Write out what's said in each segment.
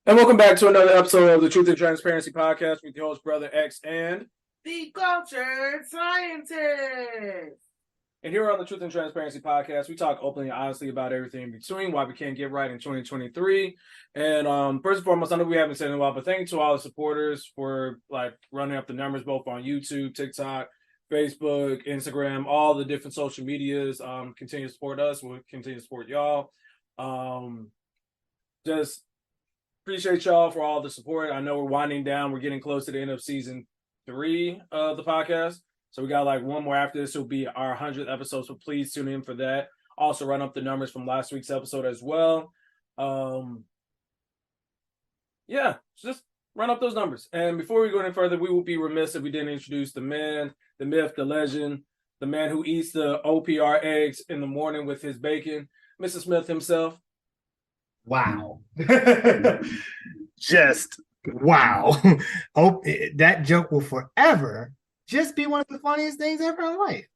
And welcome back to another episode of the Truth and Transparency Podcast with your host, Brother X, and the Cultured Scientist. And here on the Truth and Transparency Podcast, we talk openly and honestly about everything in between, why we can't get right in 2023. And first and foremost, I know we haven't said it in a while, but thank you to all the supporters for running up the numbers both on YouTube, TikTok, Facebook, Instagram, all the different social medias. Continue to support us. We'll continue to support y'all. Just appreciate y'all for all the support. I know we're winding down. We're getting close to the end of season 3 of the podcast. So we got one more after this. Will be our 100th episode. So please tune in for that. Also run up the numbers from last week's episode as well. Just run up those numbers. And before we go any further, we will be remiss if we didn't introduce the man, the myth, the legend, the man who eats the OPR eggs in the morning with his bacon, Mr. Smith himself. Wow. Just wow. Oh, that joke will forever just be one of the funniest things ever in life.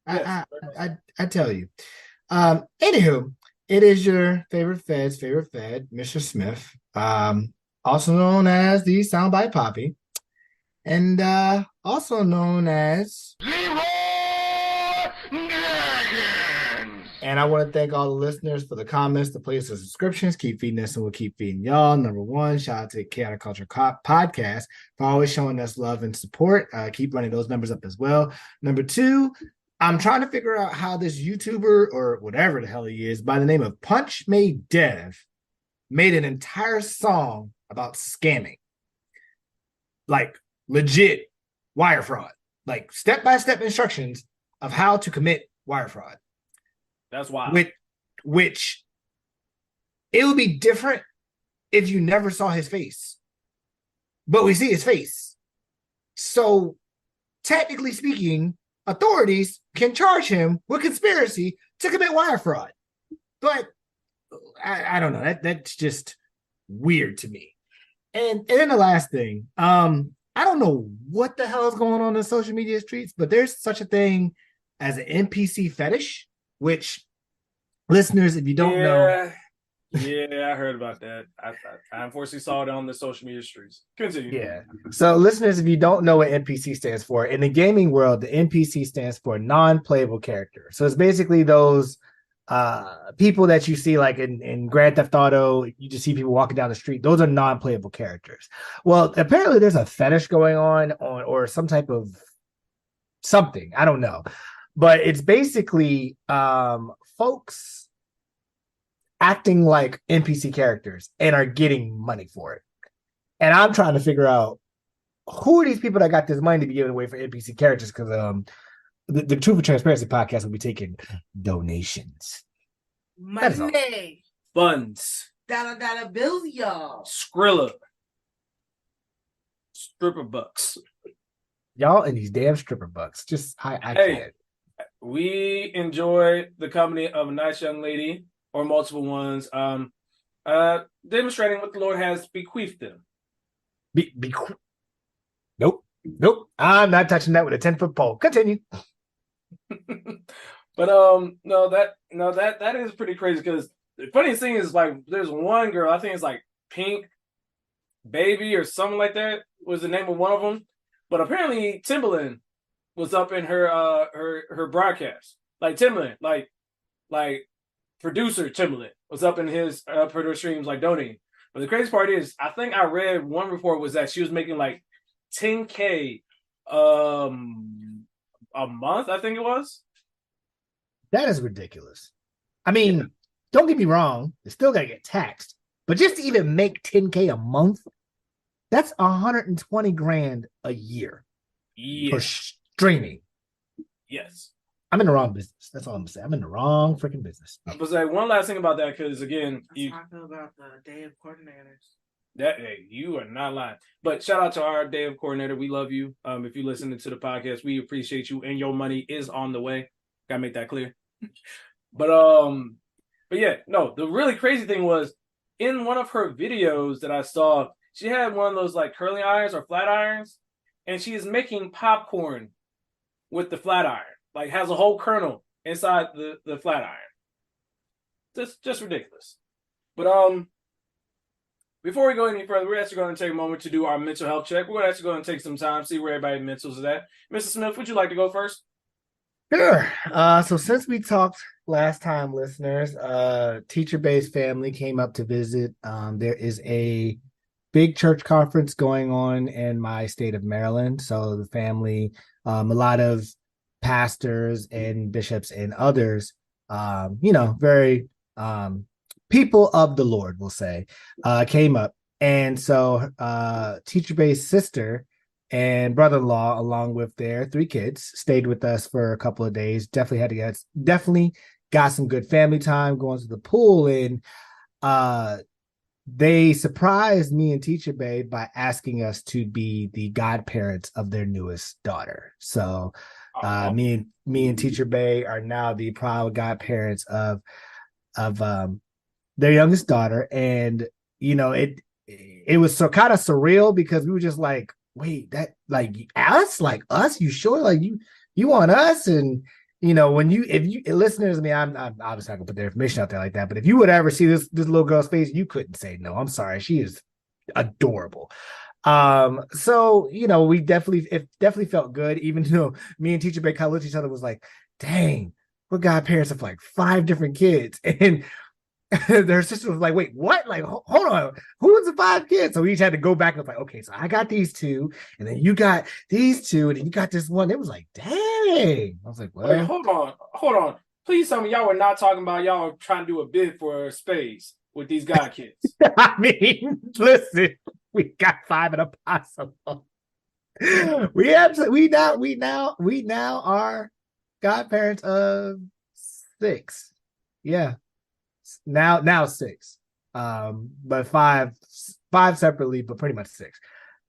Yes. I tell you. Anywho, it is your favorite Fed, Mr. Smith, also known as the Soundbite Poppy, and also known as And I want to thank all the listeners for the comments, the plays, the subscriptions. Keep feeding us and we'll keep feeding y'all. Number one, shout out to the Chaotic Culture Podcast for always showing us love and support. Keep running those numbers up as well. Number two, I'm trying to figure out how this YouTuber or whatever the hell he is by the name of Punch Made Dev made an entire song about scamming. Like legit wire fraud. Like step-by-step instructions of how to commit wire fraud. That's wild. Which it would be different if you never saw his face. But we see his face. So technically speaking, authorities can charge him with conspiracy to commit wire fraud. But I don't know. That's just weird to me. And then the last thing, I don't know what the hell is going on in social media streets, but there's such a thing as an NPC fetish, which listeners, if you don't know. Yeah, I heard about that. I unfortunately saw it on the social media streets. Continue. Yeah. So listeners, if you don't know what NPC stands for, in the gaming world, the NPC stands for non-playable character. So it's basically those people that you see like in Grand Theft Auto, you just see people walking down the street. Those are non-playable characters. Well, apparently there's a fetish going on or some type of something. I don't know. But it's basically folks acting like NPC characters and are getting money for it. And I'm trying to figure out who are these people that got this money to be given away for NPC characters, because the Truth and Transparency Podcast will be taking donations. Money. Funds. Dollar bills, y'all. Skrilla. Stripper bucks. Y'all and these damn stripper bucks. Just, I can't. We enjoy the company of a nice young lady or multiple ones, demonstrating what the Lord has bequeathed them. Nope. I'm not touching that with a 10-foot pole. Continue. But that is pretty crazy, because the funniest thing is there's one girl, I think it's Pink Baby or something like that was the name of one of them, but apparently Timbaland was up in her broadcast. Timbaland, producer Timbaland was up in his her streams donating. But the crazy part is, I think I read one report was that she was making $10K a month, I think it was. That is ridiculous. I mean, Don't get me wrong, they still gotta get taxed. But just to even make $10K a month, that's $120,000 a year for streaming. Yes. I'm in the wrong business. That's all I'm saying. I'm in the wrong freaking business. I was one last thing about that, because again, talking about the day of coordinators. You are not lying. But shout out to our day of coordinator. We love you. If you're listening to the podcast, we appreciate you, and your money is on the way. Gotta make that clear. But yeah, no. The really crazy thing was, in one of her videos that I saw, she had one of those curling irons or flat irons, and she is making popcorn with the flat iron. Has a whole kernel inside the flat iron. Just ridiculous. But Before we go any further, we're actually going to take a moment to do our mental health check. We're actually going to take some time, see where everybody's mentals is at. Mr. Smith, would you like to go first? Sure. So since we talked last time, listeners, teacher-based family came up to visit. There is a big church conference going on in my state of Maryland. So the family, a lot of pastors and bishops and others, very people of the Lord, we'll say, came up. And so teacher-based sister and brother-in-law, along with their 3 kids, stayed with us for a couple of days. Definitely got some good family time, going to the pool, and they surprised me and Teacher Bay by asking us to be the godparents of their newest daughter. So me and Teacher Bay are now the proud godparents of their youngest daughter. And it was so kind of surreal because we were just like, wait, that like us, you sure, like you want us? And if you listeners, I mean, I'm obviously not gonna put their information out there like that, but if you would ever see this little girl's face, you couldn't say no. I'm sorry, she is adorable. So it definitely felt good, even though me and Teacher Bay kind of looked at each other, was like, dang, we're godparents of like 5 different kids. And their sister was like, wait, what? Like, hold on, who was the 5 kids? So we each had to go back and was like, okay, so I got these 2, and then you got these 2, and then you got this one. It was like, dang. I was like, well, wait, hold on. Please tell me y'all were not talking about y'all trying to do a bid for space with these god kids. I mean, listen, we got 5 in a possible. We now are godparents of 6. Yeah. Now 6, but five separately, but pretty much 6.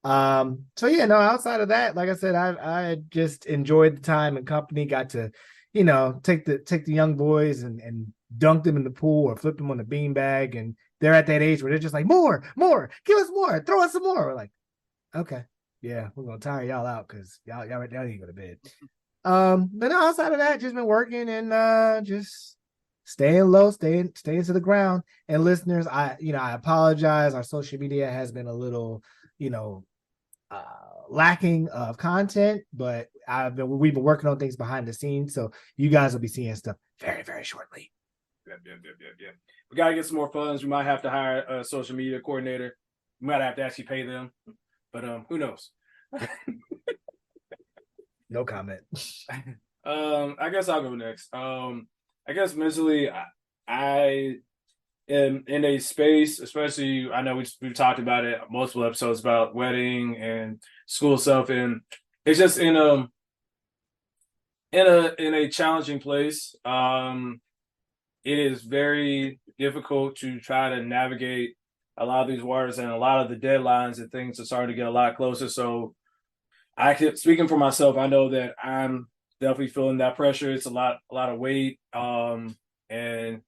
So yeah, no, outside of that, like I said, I just enjoyed the time and company. Got to take the young boys and dunk them in the pool or flip them on the beanbag, and they're at that age where they're just like, more, give us more, throw us some more. We're like, okay, yeah, we're gonna tire y'all out because y'all need to go to bed. But no, outside of that, just been working and just staying low, staying to the ground. And listeners, I apologize. Our social media has been a little, lacking of content, but we've been working on things behind the scenes, so you guys will be seeing stuff very, very shortly. Yeah. We gotta get some more funds. We might have to hire a social media coordinator. We might have to actually pay them, but who knows? No comment. I guess I'll go next. I guess mentally, I am in a space, especially, I know we've talked about it multiple episodes about wedding and school stuff, and it's just in a challenging place. It is very difficult to try to navigate a lot of these waters, and a lot of the deadlines and things are starting to get a lot closer. So speaking for myself, I know that I'm definitely feeling that pressure. It's a lot of weight. And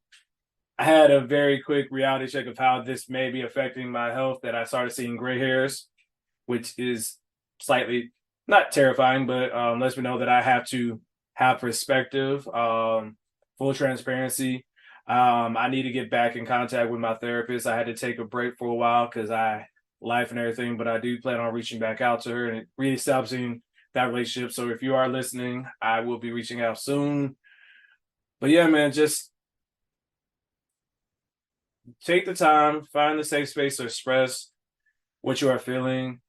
I had a very quick reality check of how this may be affecting my health, that I started seeing gray hairs, which is slightly not terrifying, but lets me know that I have to have perspective, full transparency. I need to get back in contact with my therapist. I had to take a break for a while because life and everything, but I do plan on reaching back out to her and reestablishing that relationship. So if you are listening, I will be reaching out soon. But yeah, man, just take the time, find the safe space to express what you are feeling.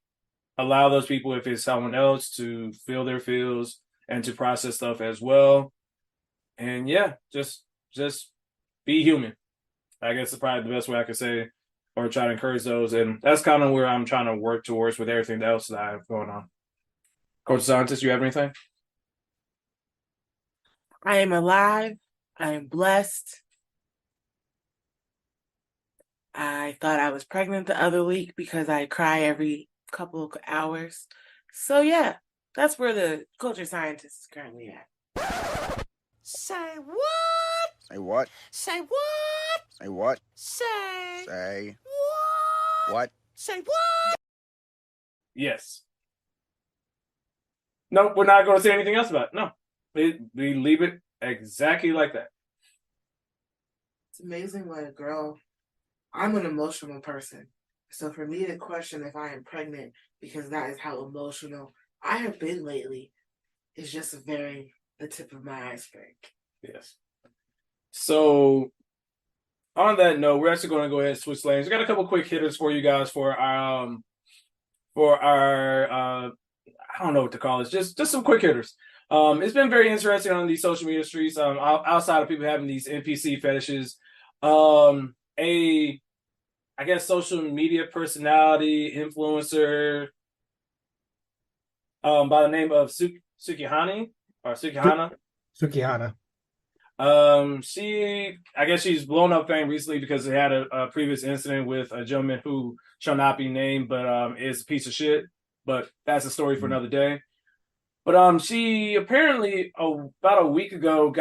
Allow those people, if it's someone else, to feel their feels and to process stuff as well. And yeah, just be human. I guess it's probably the best way I could say, or try to encourage those. And that's kind of where I'm trying to work towards with everything else that I have going on. Coach Scientist, you have anything? I am alive. I am blessed. I thought I was pregnant the other week because I cry every couple of hours. So yeah, that's where the culture scientist is currently at. Say what? Say what? Say what? Say what? Say what? What? Say what? Yes. No, we're not going to say anything else about it. No, we leave it exactly like that. It's amazing when a girl, I'm an emotional person. So for me to question if I am pregnant because that is how emotional I have been lately is just the tip of my iceberg. Yes. So on that note, we're actually going to go ahead and switch lanes. We got a couple quick hitters for you guys for our I don't know what to call it, just some quick hitters. It's been very interesting on these social media streets. Outside of people having these NPC fetishes, I guess social media personality influencer by the name of Sukihana. Sukihana. I guess she's blown up fame recently because they had a previous incident with a gentleman who shall not be named, but is a piece of shit. But that's a story for another day. But she apparently about a week ago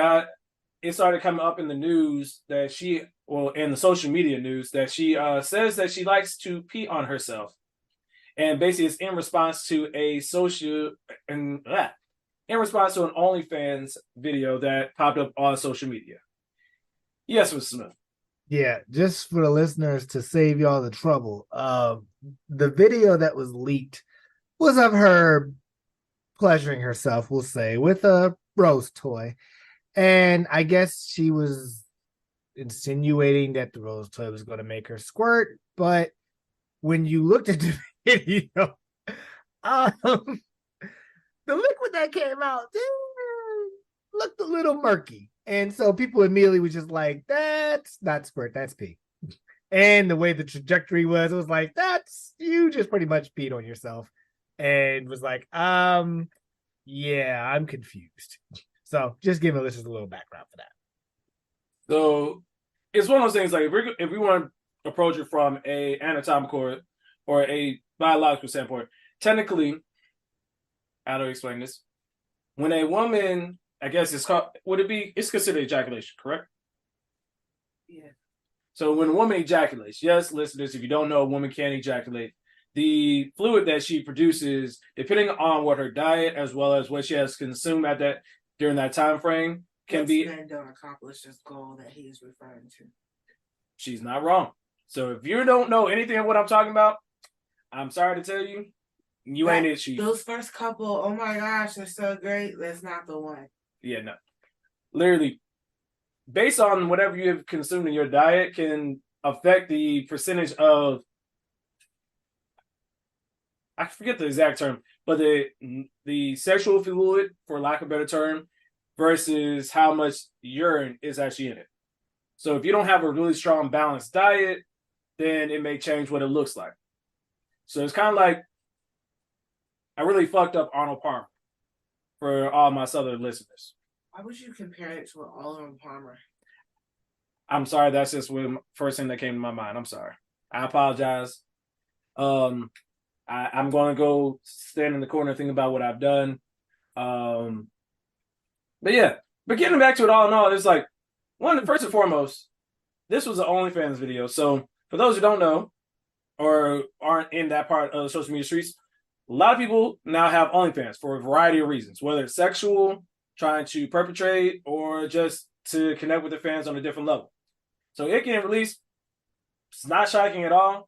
it started coming up in the news that in the social media news that she says that she likes to pee on herself, and basically it's in response to an OnlyFans video that popped up on social media. Yes, Mr. Smith. Yeah, just for the listeners to save y'all the trouble, the video that was leaked was of her pleasuring herself, we'll say, with a rose toy. And I guess she was insinuating that the rose toy was going to make her squirt. But when you looked at the video, the liquid that came out looked a little murky. And so people immediately was just like, that's not squirt, that's pee. And the way the trajectory was, it was like, you just pretty much peed on yourself. And was like, yeah, I'm confused. So just giving listeners a little background for that. So it's one of those things, like if we want to approach it from a anatomical or a biological standpoint, technically, how do I explain this? When a woman, I guess it's considered ejaculation, correct? Yeah. So when a woman ejaculates, yes, listeners, if you don't know, a woman can ejaculate. The fluid that she produces, depending on what her diet as well as what she has consumed during that time frame, don't accomplish this goal that he is referring to. She's not wrong. So if you don't know anything of what I'm talking about, I'm sorry to tell you, you ain't it. Those first couple, oh my gosh, they're so great. That's not the one. Yeah, no. Literally, based on whatever you have consumed in your diet can affect the percentage of, I forget the exact term, but the sexual fluid, for lack of a better term, versus how much urine is actually in it. So if you don't have a really strong balanced diet, then it may change what it looks like. So it's kind of like I really fucked up Arnold Palmer for all my Southern listeners. Why would you compare it to an Arnold Palmer? I'm sorry, that's just the first thing that came to my mind. I'm sorry. I apologize. I'm going to go stand in the corner and think about what I've done. But getting back to it all in all, it's like, first and foremost, this was an OnlyFans video. So for those who don't know or aren't in that part of the social media streets, a lot of people now have OnlyFans for a variety of reasons, whether it's sexual, trying to perpetrate, or just to connect with their fans on a different level. So it getting released, it's not shocking at all.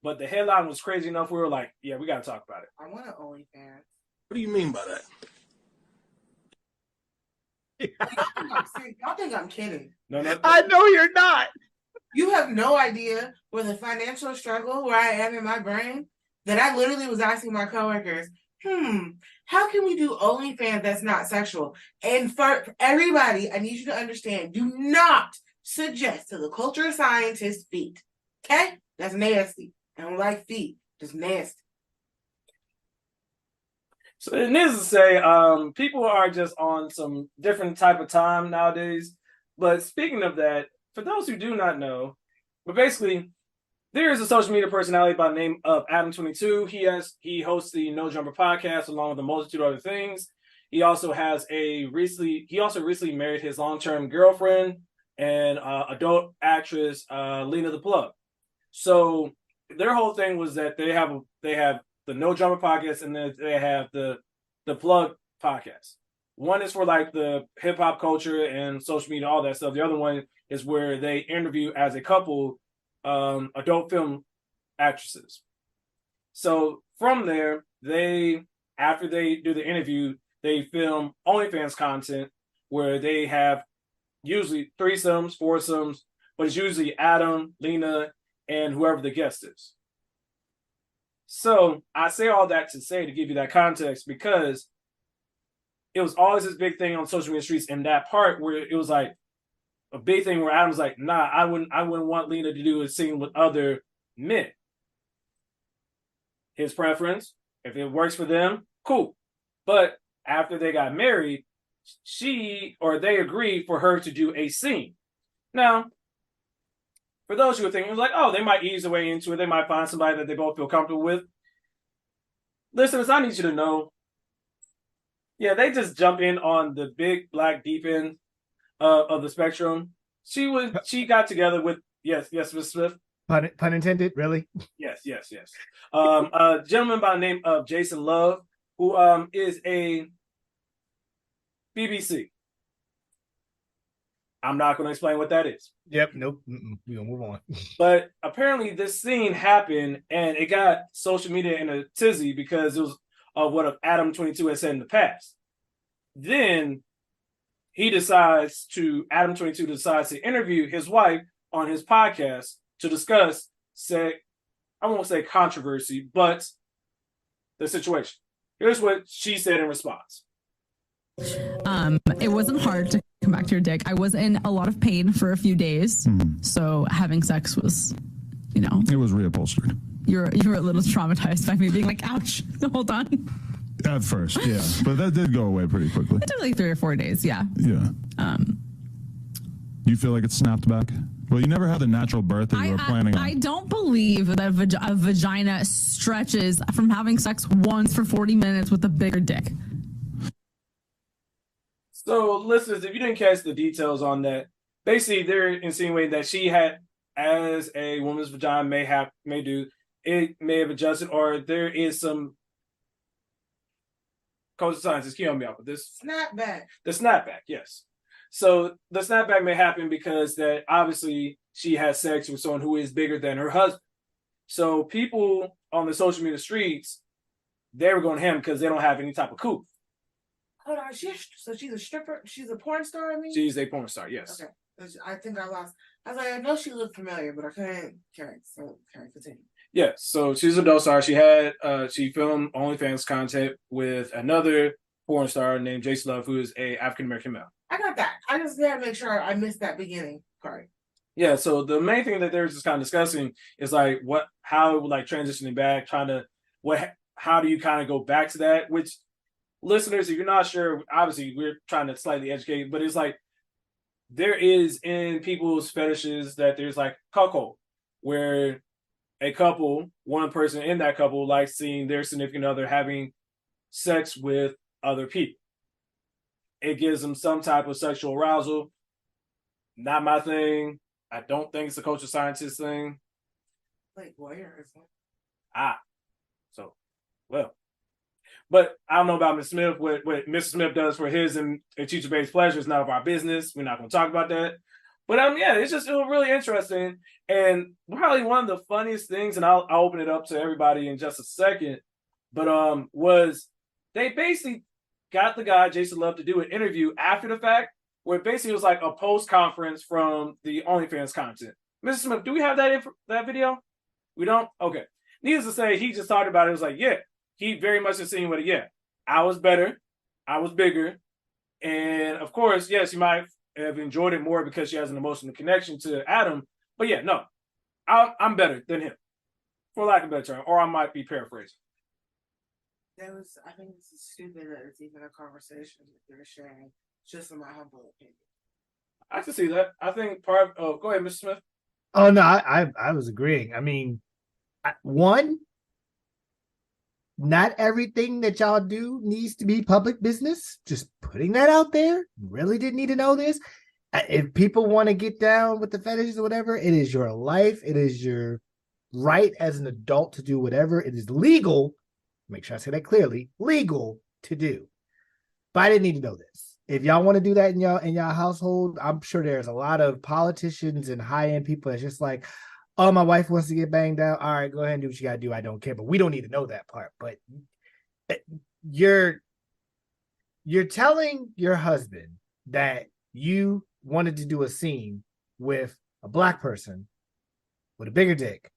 But the headline was crazy enough. We were like, yeah, we got to talk about it. I want an OnlyFans. What do you mean by that? Y'all think I'm kidding. No. I know you're not. You have no idea where the financial struggle where I am in my brain that I literally was asking my coworkers, how can we do OnlyFans that's not sexual? And for everybody, I need you to understand, do not suggest to the culture scientist feet. Okay? That's nasty. I don't like feet. Just nasty. So needless to say, people are just on some different type of time nowadays. But speaking of that, for those who do not know, but basically, there is a social media personality by the name of Adam22. He hosts the No Jumper podcast along with a multitude of other things. He also recently married his long-term girlfriend and adult actress Lena the Plug. So their whole thing was that they have the No Jumper podcast and then they have the Plug podcast. One is for like the hip hop culture and social media, all that stuff. The other one is where they interview as a couple adult film actresses. So from there, after they do the interview, they film OnlyFans content where they have usually threesomes, foursomes, but it's usually Adam, Lena, and whoever the guest is. So I say all that to say, to give you that context, because it was always this big thing on social media streets in that part where it was like a big thing where Adam's like, nah, I wouldn't want Lena to do a scene with other men. His preference, if it works for them, cool. But after they got married, they agreed for her to do a scene. Now, for those who are thinking, it was like, oh, they might ease their way into it. They might find somebody that they both feel comfortable with. Listeners, I need you to know, yeah, they just jump in on the big black deep end of the spectrum. She got together with, yes, Ms. Smith. Pun intended, really? Yes. A gentleman by the name of Jason Love, who is a BBC. I'm not going to explain what that is. Yep, nope. We're going to move on. But apparently this scene happened and it got social media in a tizzy because it was of what Adam 22 had said in the past. Then Adam 22 decides to interview his wife on his podcast to discuss, I won't say controversy, but the situation. Here's what she said in response. It wasn't hard to come back to your dick. I was in a lot of pain for a few days. So having sex was, It was reupholstered. You were a little traumatized by me being like, ouch, hold on. At first, yeah. But that did go away pretty quickly. It took like 3 or 4 days, yeah. Yeah. You feel like it snapped back? Well, you never had the natural birth that you were planning on. I don't believe that a vagina stretches from having sex once for 40 minutes with a bigger dick. So, listeners, if you didn't catch the details on that, basically they're insinuating that she had, as a woman's vagina may have adjusted, or there is some cultural scientists, can you help me out with this? Snapback. The snapback, yes. So the snapback may happen because that obviously she has sex with someone who is bigger than her husband. So people on the social media streets, they were going ham because they don't have any type of coup. Hold on, so she's a stripper? She's a porn star, I mean? She's a porn star, yes. Okay. I think I lost. I was like, I know she looked familiar, but I couldn't carry. So continue. Yeah, so she's a dope star. She filmed OnlyFans content with another porn star named Jason Love, who is a African American male. I got that. I just gotta make sure I missed that beginning part. Yeah, so the main thing that they're just kind of discussing is like how transitioning back, how do you kind of go back to that? Which, listeners, if you're not sure, obviously we're trying to slightly educate, but it's like there is in people's fetishes that there's like cuckold, where one person in that couple likes seeing their significant other having sex with other people. It gives them some type of sexual arousal. Not my thing. I don't think it's a cultural scientist thing. Like voyeurism. So, well. But I don't know about Ms. Smith. What Mr. Smith does for his and teacher-based pleasure is none of our business. We're not going to talk about that. But yeah, it was really interesting. And probably one of the funniest things, and I'll open it up to everybody in just a second, but was they basically got the guy, Jason Love, to do an interview after the fact, where it basically was like a post-conference from the OnlyFans content. Mr. Smith, do we have that video? We don't? Okay. Needless to say, he just talked about it. It was like, yeah, he very much insinuated, yeah, I was better, I was bigger, and of course, yes, you might have enjoyed it more because she has an emotional connection to Adam, but yeah, no, I'm better than him, for lack of a better term, or I might be paraphrasing. I think this is stupid that it's even a conversation that they're sharing, just in my humble opinion. I can see that. I think go ahead, Mr. Smith. Oh no, I was agreeing. I mean, not everything that y'all do needs to be public business. Just putting that out there. Really didn't need to know this. If people want to get down with the fetishes or whatever, it is your life. It is your right as an adult to do whatever. It is legal. Make sure I say that clearly. Legal to do. But I didn't need to know this. If y'all want to do that in y'all household, I'm sure there's a lot of politicians and high-end people that's just like, oh, my wife wants to get banged out. All right, go ahead and do what you gotta do. I don't care. But we don't need to know that part. But you're telling your husband that you wanted to do a scene with a black person with a bigger dick.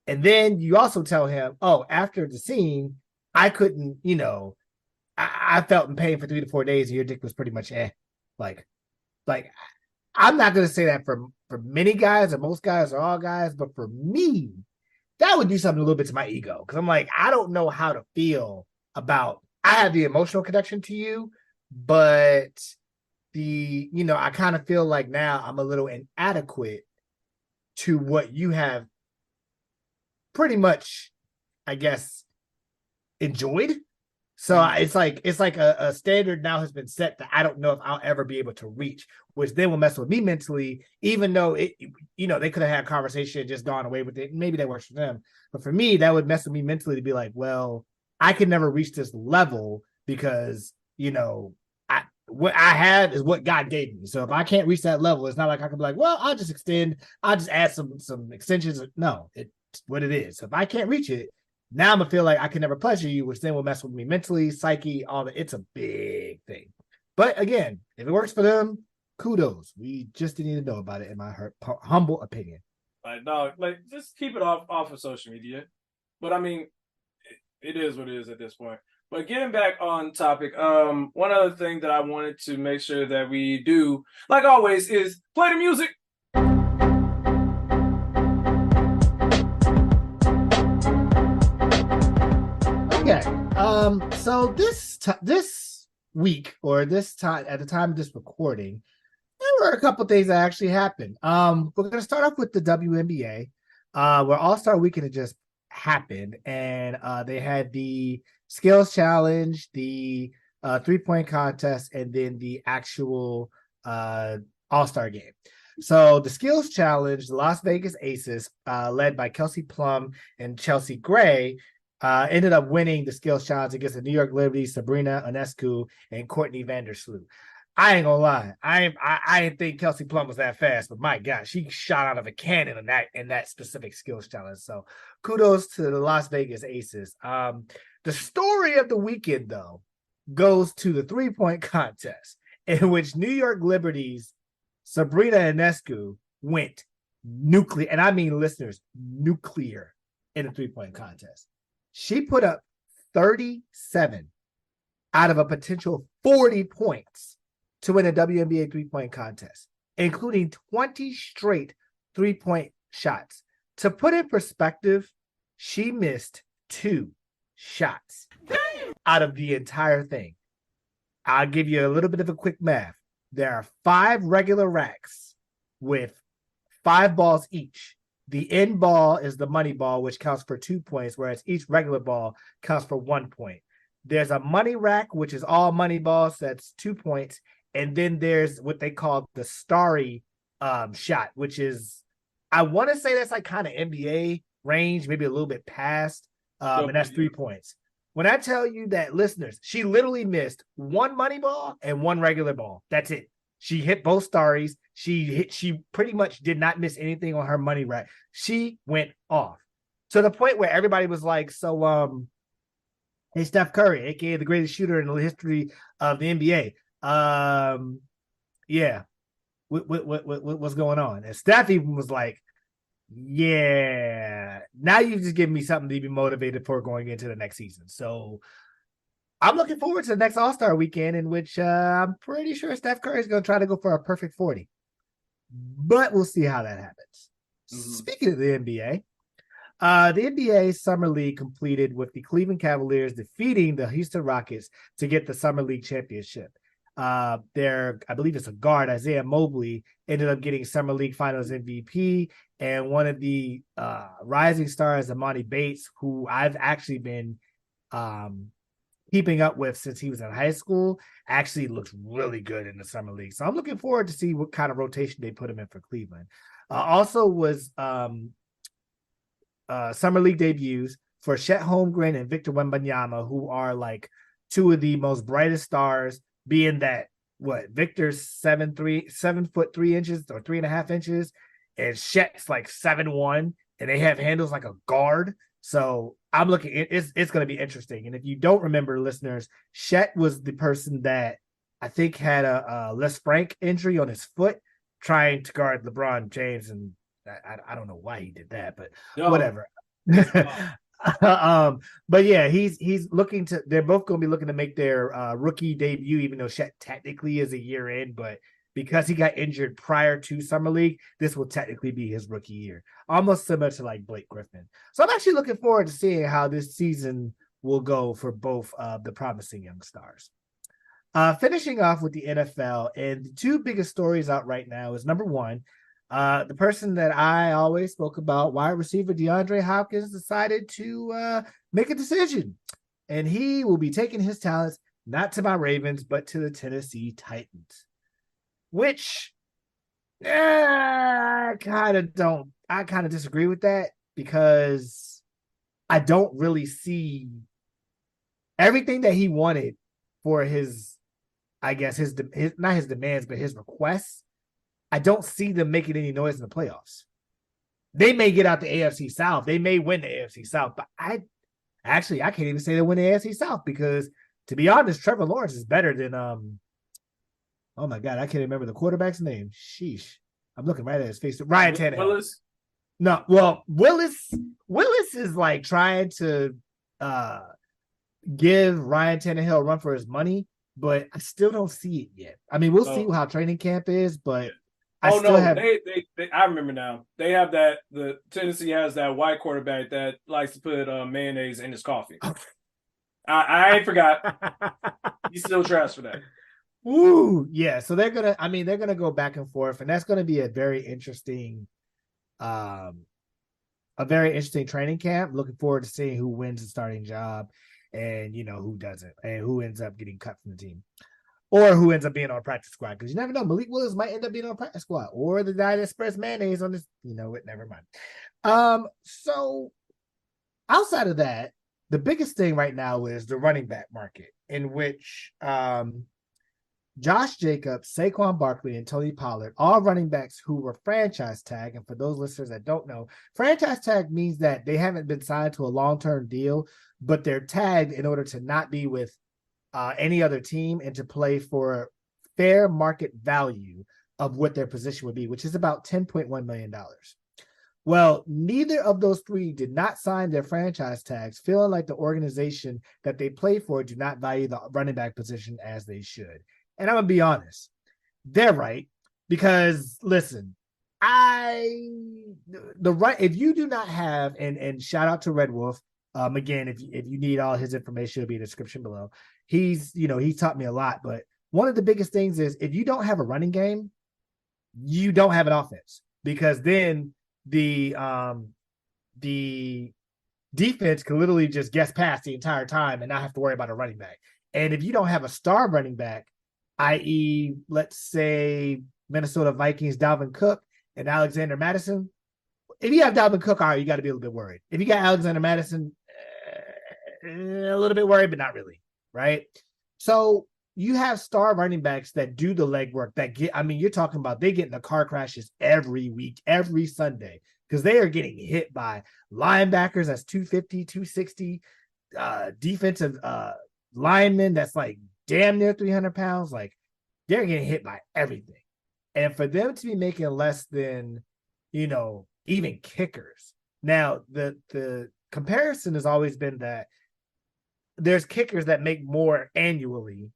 And then you also tell him, oh, after the scene, I couldn't, I felt in pain for 3 to 4 days and your dick was pretty much Like I'm not gonna say that for many guys or most guys or all guys, but for me, that would do something a little bit to my ego. Cause I'm like, I don't know how to feel about I have the emotional connection to you, but I kind of feel like now I'm a little inadequate to what you have pretty much, I guess, enjoyed. So it's like a standard now has been set that I don't know if I'll ever be able to reach, which then will mess with me mentally, even though they could have had a conversation, just gone away with it. Maybe that works for them. But for me, that would mess with me mentally to be like, well, I can never reach this level because, what I have is what God gave me. So if I can't reach that level, it's not like I can be like, well, I'll just add some extensions. No, it's what it is. So if I can't reach it, now I'm gonna feel like I can never pleasure you, which then will mess with me mentally, psyche, all that. It's a big thing. But again, if it works for them, kudos. We just didn't need to know about it, in my humble opinion. Just keep it off of social media. But I mean, it is what it is at this point. But getting back on topic, one other thing that I wanted to make sure that we do, like always, is play the music. Okay. So this week, or this time, at the time of this recording, there were a couple things that actually happened. We're gonna start off with the WNBA, where All-Star Weekend had just happened, and they had the skills challenge, the 3-point contest, and then the actual All-Star game. So the skills challenge, the Las Vegas Aces, led by Kelsey Plum and Chelsea Gray, ended up winning the skills challenge against the New York Liberty, Sabrina Ionescu, and Courtney Vandersloot. I ain't gonna lie, I didn't think Kelsey Plum was that fast, but my God, she shot out of a cannon in that specific skills challenge. So kudos to the Las Vegas Aces. The story of the weekend, though, goes to the 3-point contest, in which New York Liberty's Sabrina Ionescu went nuclear, and I mean, listeners, nuclear in the 3-point contest. She put up 37 out of a potential 40 points to win a WNBA 3-point contest, including 20 straight 3-point shots. To put in perspective, she missed 2 shots out of the entire thing. I'll give you a little bit of a quick math. There are 5 regular racks with 5 balls each. The end ball is the money ball, which counts for 2 points, whereas each regular ball counts for 1 point. There's a money rack, which is all money balls. That's 2 points. And then there's what they call the starry shot, which is, I want to say that's like kind of NBA range, maybe a little bit past. And that's 3 points. When I tell you that, listeners, she literally missed 1 money ball and 1 regular ball. That's it. She hit both starries. She pretty much did not miss anything on her money rack. She went off to the point where everybody was like, so, hey, Steph Curry, aka the greatest shooter in the history of the NBA. Yeah. What's going on? And Steph even was like, yeah, now you've just given me something to be motivated for going into the next season. So I'm looking forward to the next All-Star weekend, in which I'm pretty sure Steph Curry is going to try to go for a perfect 40. But we'll see how that happens. Mm-hmm. Speaking of the NBA, the NBA Summer League completed with the Cleveland Cavaliers defeating the Houston Rockets to get the Summer League championship. I believe it's a guard, Isaiah Mobley, ended up getting Summer League Finals MVP, and one of the rising stars, Amani Bates, who I've actually been keeping up with since he was in high school, actually looks really good in the Summer League. So I'm looking forward to see what kind of rotation they put him in for Cleveland. Also was Summer League debuts for Chet Holmgren and Victor Wembanyama, who are like 2 of the most brightest stars, being that Victor's 7'3" or 3.5 inches, and Shet's like 7'1", and they have handles like a guard. So I'm looking. It's going to be interesting. And if you don't remember, listeners, Shet was the person that I think had a Les Frank injury on his foot, trying to guard LeBron James, and I don't know why he did that, but whatever. But yeah, he's looking to. They're both going to be looking to make their rookie debut, even though Shet technically is a year in, but because he got injured prior to Summer League, this will technically be his rookie year, almost similar to like Blake Griffin. So I'm actually looking forward to seeing how this season will go for both of the promising young stars. Finishing off with the NFL, and the two biggest stories out right now is number one, the person that I always spoke about, wide receiver DeAndre Hopkins, decided to make a decision, and he will be taking his talents not to my Ravens, but to the Tennessee Titans. Which I kind of disagree with that, because I don't really see everything that he wanted for his, I guess his not his demands, but his requests. I don't see them making any noise in the playoffs. They may get out the AFC South. They may win the AFC South, but I can't even say they win the AFC South, because to be honest, Trevor Lawrence is better than oh my God, I can't remember the quarterback's name. Sheesh. I'm looking right at his face. Ryan Tannehill. Willis? No, well, Willis is like trying to give Ryan Tannehill a run for his money, but I still don't see it yet. I mean, we'll see how training camp is, but I remember now. They have that. The Tennessee has that white quarterback that likes to put mayonnaise in his coffee. I ain't forgot. He's still trash for that. Ooh, yeah. So they're gonna go back and forth, and that's gonna be a very interesting training camp. Looking forward to seeing who wins the starting job, and who doesn't, and who ends up getting cut from the team, or who ends up being on a practice squad. Because you never know, Malik Willis might end up being on a practice squad, or the guy that spreads mayonnaise on this. Never mind. So outside of that, the biggest thing right now is the running back market, in which Josh Jacobs, Saquon Barkley, and Tony Pollard, all running backs who were franchise tag. And for those listeners that don't know, franchise tag means that they haven't been signed to a long-term deal, but they're tagged in order to not be with any other team and to play for fair market value of what their position would be, which is about $10.1 million. Well, neither of those three did not sign their franchise tags, feeling like the organization that they play for do not value the running back position as they should. And I'm going to be honest, they're right, because listen, if you do not have, and shout out to Red Wolf, again, if you need all his information, it'll be in the description below. He's taught me a lot, but one of the biggest things is if you don't have a running game, you don't have an offense, because then the defense can literally just guess pass the entire time and not have to worry about a running back. And if you don't have a star running back, i.e., let's say Minnesota Vikings, Dalvin Cook and Alexander Madison. If you have Dalvin Cook, all right, you got to be a little bit worried. If you got Alexander Madison, a little bit worried, but not really, right? So you have star running backs that do the legwork, you're talking about they get in the car crashes every week, every Sunday, because they are getting hit by linebackers that's 250, 260, defensive linemen that's like damn near 300 pounds. Like, they're getting hit by everything. And for them to be making less than, even kickers. Now, the comparison has always been that there's kickers that make more annually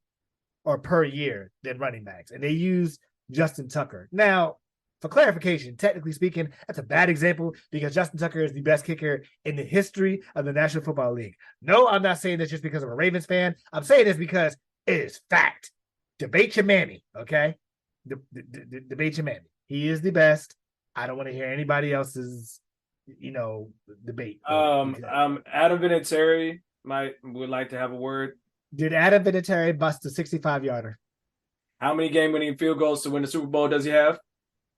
or per year than running backs. And they use Justin Tucker. Now, for clarification, technically speaking, that's a bad example, because Justin Tucker is the best kicker in the history of the National Football League. No, I'm not saying this just because I'm a Ravens fan. I'm saying this because it is fact. Debate your mammy, okay? Debate your mammy. He is the best. I don't want to hear anybody else's, debate. Adam Vinatieri would like to have a word. Did Adam Vinatieri bust a 65-yarder? How many game-winning field goals to win the Super Bowl does he have?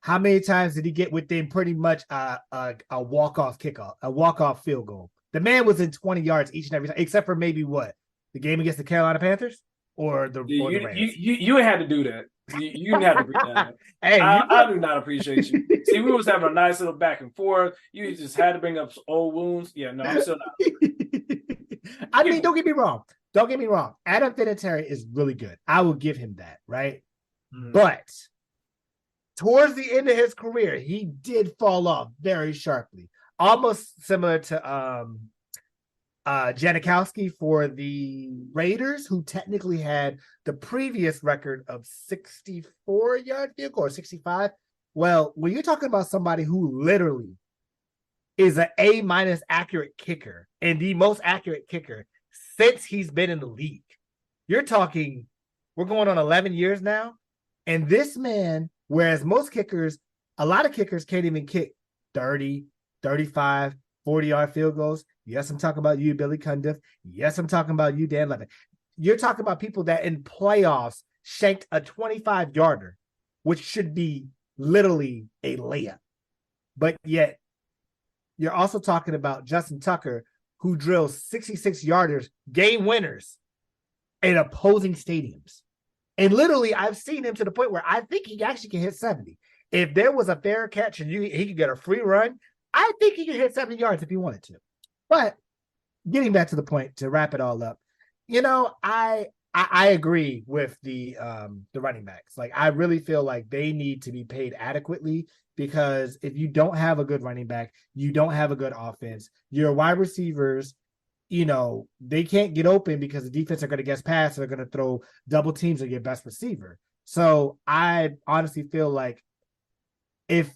How many times did he get within pretty much a walk-off kickoff, a walk-off field goal? The man was in 20 yards each and every time, except for maybe what? The game against the Carolina Panthers or the Rams? You had to do that. You didn't have to bring that up. Hey, I do not appreciate you. See, we was having a nice little back and forth. You just had to bring up old wounds. Yeah, no, I'm still not. I mean, don't get me wrong. Don't get me wrong. Adam Vinatieri is really good. I will give him that, right? Mhm. But towards the end of his career, he did fall off very sharply. Almost similar to Janikowski for the Raiders, who technically had the previous record of 64-yard field goal or 65. Well, when you're talking about somebody who literally is an A- accurate kicker and the most accurate kicker since he's been in the league, you're talking, we're going on 11 years now. And this man, whereas most kickers, a lot of kickers can't even kick 30, 35, 40-yard field goals. Yes, I'm talking about you, Billy Cundiff. Yes, I'm talking about you, Dan Levin. You're talking about people that in playoffs shanked a 25-yarder, which should be literally a layup. But yet, you're also talking about Justin Tucker, who drills 66-yarders, game winners, in opposing stadiums. And literally, I've seen him to the point where I think he actually can hit 70. If there was a fair catch and he could get a free run, I think he could hit 70 yards if he wanted to. But getting back to the point to wrap it all up, I agree with the running backs. Like, I really feel like they need to be paid adequately, because if you don't have a good running back, you don't have a good offense. Your wide receivers, they can't get open because the defense are going to guess pass. They're going to throw double teams on your best receiver. So I honestly feel like I've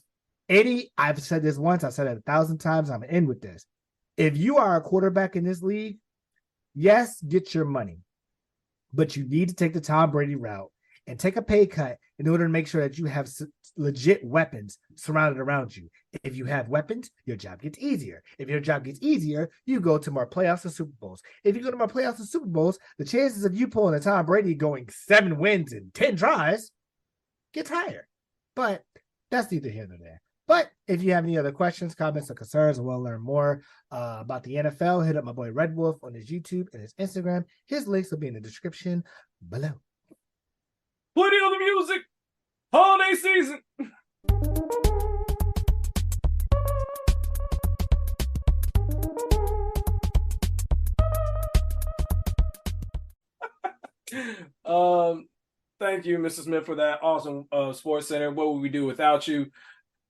said this once, I've said it 1,000 times, I'm going to end with this. If you are a quarterback in this league, yes, get your money, but you need to take the Tom Brady route and take a pay cut in order to make sure that you have legit weapons surrounded around you. If you have weapons, your job gets easier. If your job gets easier, you go to more playoffs and Super Bowls. If you go to more playoffs and Super Bowls, the chances of you pulling a Tom Brady going 7 wins and 10 tries gets higher. But that's neither here nor there. But if you have any other questions, comments, or concerns, and want to learn more about the NFL, hit up my boy Red Wolf on his YouTube and his Instagram. His links will be in the description below. Plenty of the music. Holiday season. Thank you, Mr. Smith, for that awesome Sports Center. What would we do without you?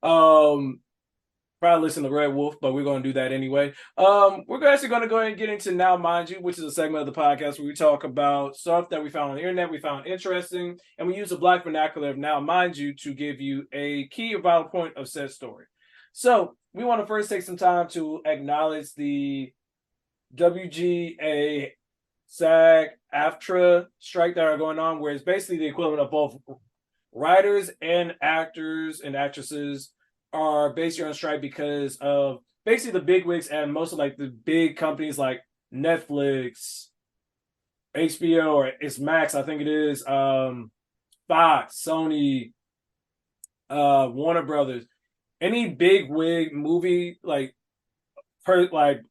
Probably listen to Red Wolf, but we're going to do that anyway. We're actually going to go ahead and get into Now Mind You, which is a segment of the podcast where we talk about stuff that we found on the internet, we found interesting, and we use the Black vernacular of Now Mind You to give you a key or vital point of said story. So we want to first take some time to acknowledge the WGA, SAG-AFTRA strike that are going on, where it's basically the equivalent of both writers and actors and actresses are basically on strike because of basically the big wigs and most of like the big companies like Netflix, HBO, or it's Max, I think it is, Fox, Sony, Warner Brothers, any big wig movie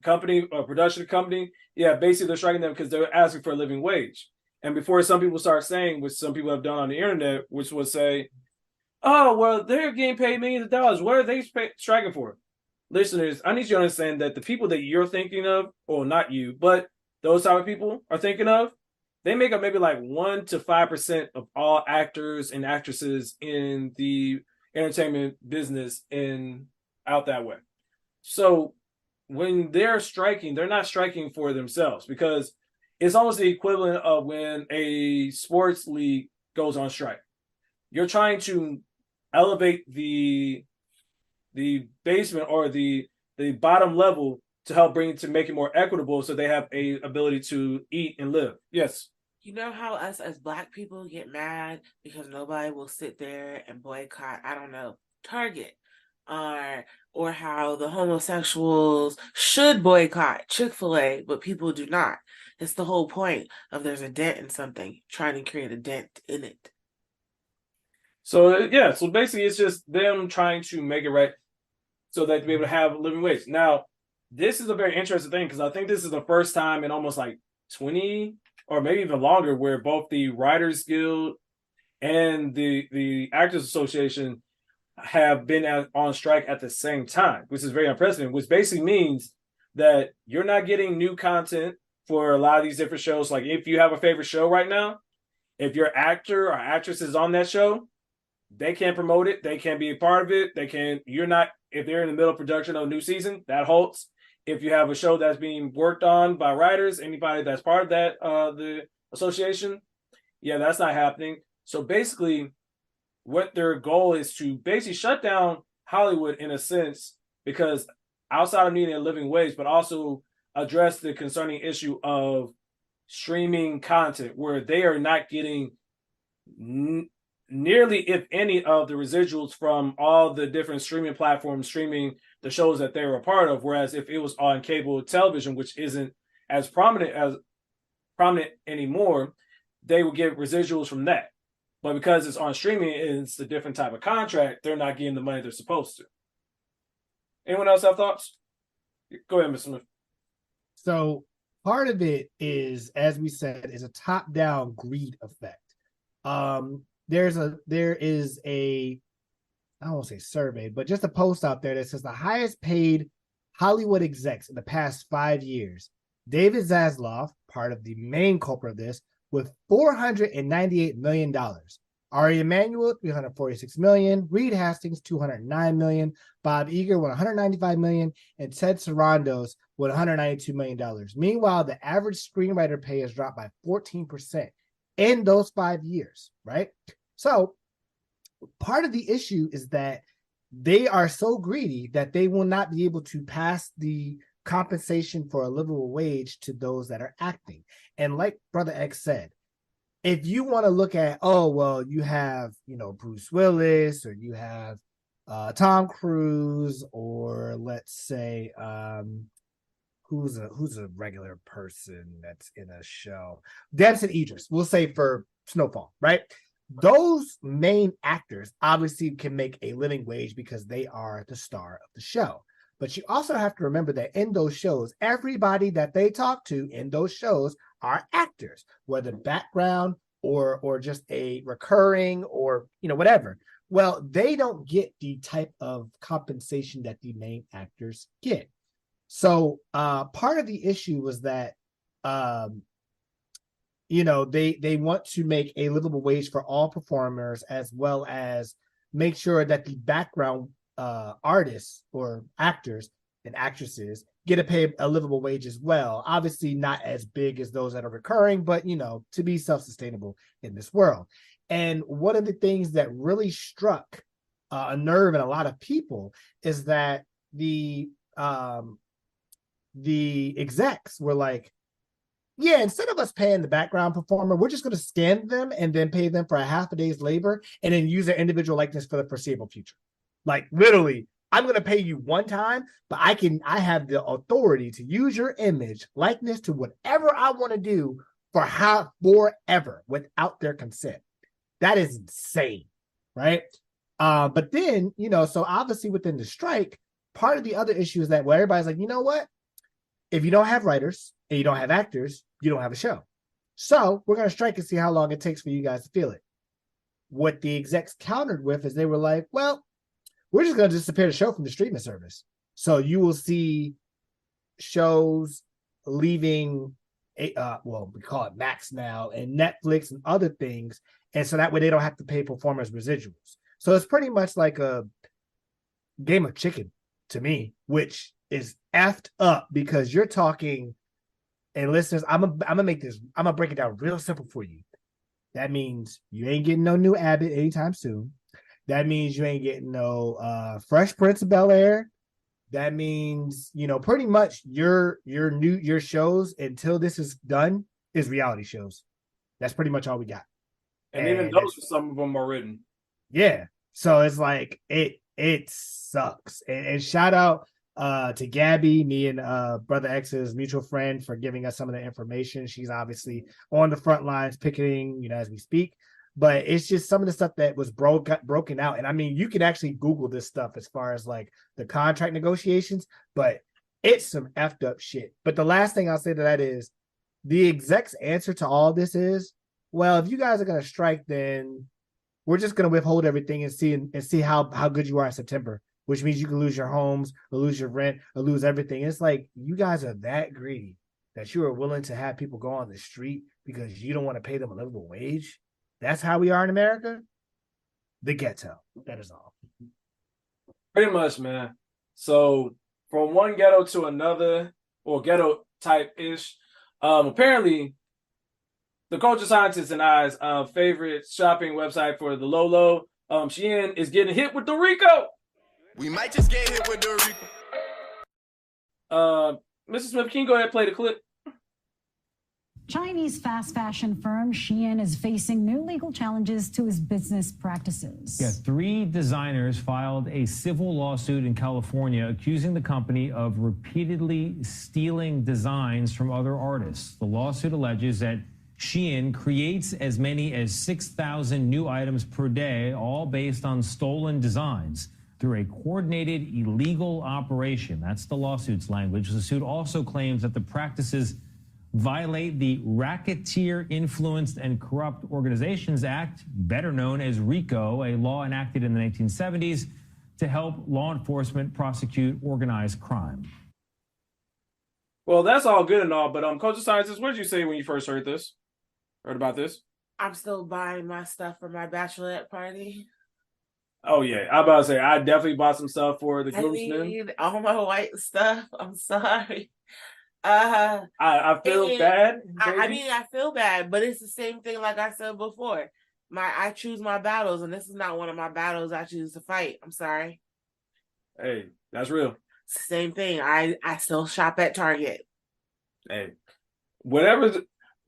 company or production company, yeah, basically they're striking them because they're asking for a living wage. And before some people start saying, which some people have done on the internet, which would say, oh, well, they're getting paid millions of dollars. What are they striking for? Listeners, I need you to understand that the people that you're thinking of, or not you, but those type of people are thinking of, they make up maybe like 1 to 5% of all actors and actresses in the entertainment business out that way. So when they're striking, they're not striking for themselves, because it's almost the equivalent of when a sports league goes on strike. You're trying to elevate the basement or the bottom level to help to make it more equitable so they have a ability to eat and live. Yes. You know how us as Black people get mad because nobody will sit there and boycott, I don't know, Target, or how the homosexuals should boycott Chick-fil-A, but people do not. It's the whole point of there's a dent in something, trying to create a dent in it. So yeah, so basically it's just them trying to make it right so that to be able to have a living wage. Now, this is a very interesting thing because I think this is the first time in almost like 20 or maybe even longer where both the Writers Guild and the Actors Association have been on strike at the same time, which is very unprecedented, which basically means that you're not getting new content for a lot of these different shows. Like if you have a favorite show right now, if your actor or actress is on that show, they can't promote it. They can't be a part of it. You're not, if they're in the middle of production of a new season, that halts. If you have a show that's being worked on by writers, anybody that's part of that, the association, yeah, that's not happening. So basically, what their goal is to basically shut down Hollywood in a sense, because outside of needing a living wage, but also address the concerning issue of streaming content where they are not getting nearly, if any, of the residuals from all the different streaming platforms streaming the shows that they were a part of. Whereas if it was on cable television, which isn't as prominent anymore, they would get residuals from that. But because it's on streaming, it's a different type of contract. They're not getting the money they're supposed to. Anyone else have thoughts? Go ahead, Mr. Smith. So part of it is, as we said, is a top-down greed effect. There is a, I don't want to say survey, but just a post out there that says the highest paid Hollywood execs in the past 5 years. David Zaslav, part of the main culprit of this, with $498 million. Ari Emanuel, $346 million. Reed Hastings, $209 million. Bob Iger, $195 million. And Ted Sarandos, with $192 million. Meanwhile, the average screenwriter pay has dropped by 14% in those 5 years, right? So part of the issue is that they are so greedy that they will not be able to pass the compensation for a livable wage to those that are acting. And like Brother X said, if you want to look at, oh, well, you have, Bruce Willis, or you have Tom Cruise, or let's say, who's a regular person that's in a show? Damson Idris, we'll say, for Snowfall, right? Those main actors obviously can make a living wage because they are the star of the show. But you also have to remember that in those shows, everybody that they talk to in those shows are actors, whether background or just a recurring or, whatever. Well, they don't get the type of compensation that the main actors get. So part of the issue was that, they want to make a livable wage for all performers, as well as make sure that the background artists or actors and actresses get a livable wage as well. Obviously not as big as those that are recurring, but to be self-sustainable in this world. And one of the things that really struck a nerve in a lot of people is that the execs were like, yeah, instead of us paying the background performer, we're just going to scan them and then pay them for a half a day's labor and then use their individual likeness for the foreseeable future. Like, literally, I'm going to pay you one time, but I have the authority to use your image, likeness to whatever I want to do forever without their consent. That is insane, right? But then, so obviously within the strike, part of the other issue is that, well, everybody's like, you know what? If you don't have writers and you don't have actors, you don't have a show. So we're going to strike and see how long it takes for you guys to feel it. What the execs countered with is they were like, well, we're just going to disappear the show from the streaming service. So you will see shows leaving, we call it Max now, and Netflix and other things. And so that way they don't have to pay performers residuals. So it's pretty much like a game of chicken to me, which is effed up, because you're talking, and listeners, I'm gonna break it down real simple for you. That means you ain't getting no new Abbott anytime soon. That means you ain't getting no Fresh Prince of Bel-Air. That means, pretty much your shows until this is done is reality shows. That's pretty much all we got. And even those, some of them are written. Yeah. So it's like, it sucks. And shout out to Gabby, me and Brother X's mutual friend, for giving us some of the information. She's obviously on the front lines picketing, as we speak. But it's just some of the stuff that was broken out. And I mean, you can actually Google this stuff as far as like the contract negotiations, but it's some effed up shit. But the last thing I'll say to that is the exec's answer to all this is, well, if you guys are going to strike, then we're just gonna withhold everything and see how good you are in September, which means you can lose your homes or lose your rent or lose everything. It's like you guys are that greedy that you are willing to have people go on the street because you don't want to pay them a livable wage. That's how we are in America. The ghetto. That is all. Pretty much, man. So from one ghetto to another, or ghetto type ish, apparently the culture scientist and I's favorite shopping website for the low, Shein is getting hit with the R.I.C.O. We might just get hit with the R.I.C.O. Mrs. Smith, can you go ahead and play the clip? Chinese fast fashion firm Shein is facing new legal challenges to his business practices. Yeah, 3 designers filed a civil lawsuit in California accusing the company of repeatedly stealing designs from other artists. The lawsuit alleges that Shein creates as many as 6,000 new items per day, all based on stolen designs, through a coordinated illegal operation. That's the lawsuit's language. The suit also claims that the practices violate the Racketeer Influenced and Corrupt Organizations Act, better known as RICO, a law enacted in the 1970s to help law enforcement prosecute organized crime. Well, that's all good and all, but culture scientist, what did you say when you first heard about this? I'm still buying my stuff for my bachelorette party. Oh yeah, I'm about to say I definitely bought some stuff for the I groomsmen. need all my white stuff. I'm sorry. I feel bad. I feel bad, but it's the same thing like I said before. I choose my battles, and this is not one of my battles I choose to fight. I'm sorry. Hey, that's real. It's the same thing. I still shop at Target. Hey,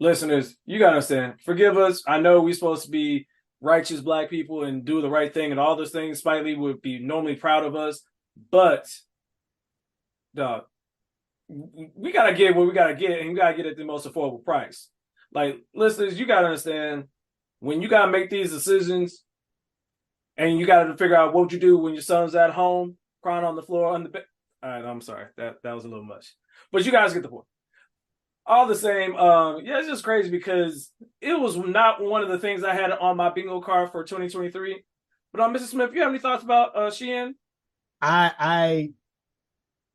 listeners, you gotta understand. Forgive us. I know we're supposed to be righteous Black people and do the right thing and all those things. Spike Lee would be normally proud of us, but dog, we gotta get what we gotta get, and we gotta get it at the most affordable price. Like, listeners, you gotta understand, when you gotta make these decisions, and you gotta figure out what you do when your son's at home crying on the floor on the bed. All right, I'm sorry, that was a little much, but you guys get the point. All the same, yeah, it's just crazy because it was not one of the things I had on my bingo card for 2023. But Mrs. Smith, you have any thoughts about Shein?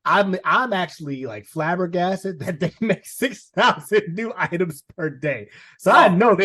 I'm actually like flabbergasted that they make 6,000 new items per day. So I know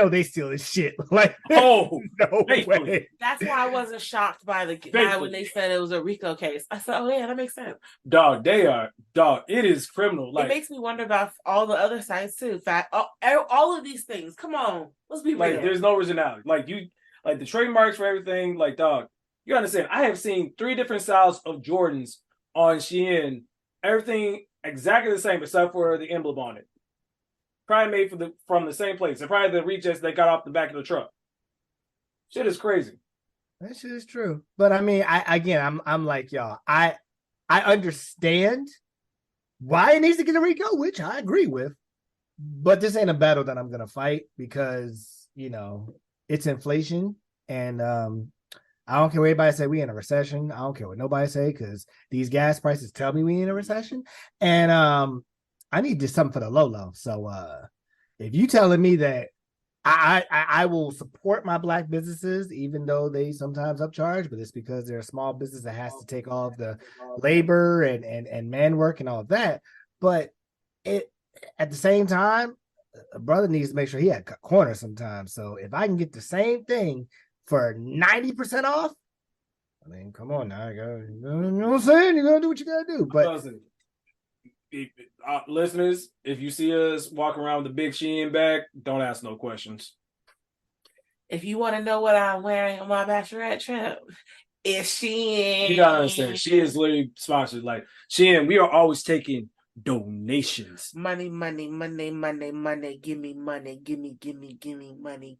they steal this shit. Like, no way. That's why I wasn't shocked by the guy when they said it was a RICO case. I thought, oh yeah, that makes sense. Dog, it is criminal. Like, it makes me wonder about all the other sides too. All of these things. Come on, let's be real. Like, there's no originality. Like the trademarks for everything. Like, dog, you understand? I have seen 3 different styles of Jordans on Shein, everything exactly the same except for the emblem on it. Probably made from the same place. And probably the rejects they got off the back of the truck. Shit is crazy. That shit is true. But I mean, I'm like y'all. I understand why it needs to get a RICO, which I agree with. But this ain't a battle that I'm gonna fight because it's inflation, and I don't care what anybody say we in a recession. I don't care what nobody say because these gas prices tell me we in a recession. And I need just something for the low. So if you telling me that I will support my Black businesses, even though they sometimes upcharge, but it's because they're a small business that has to take all of the labor and man work and all of that. But at the same time, a brother needs to make sure he had cut corners sometimes. So if I can get the same thing for 90% off, I mean, come on now. You know what I'm saying? You gotta do what you gotta do. But listeners, if you see us walk around with a big Shein bag, don't ask no questions. If you want to know what I'm wearing on my bachelorette trip, it's Shein. You gotta understand, she is literally sponsored. Like, Shein, we are always taking donations. Money. Give me money. Give me money.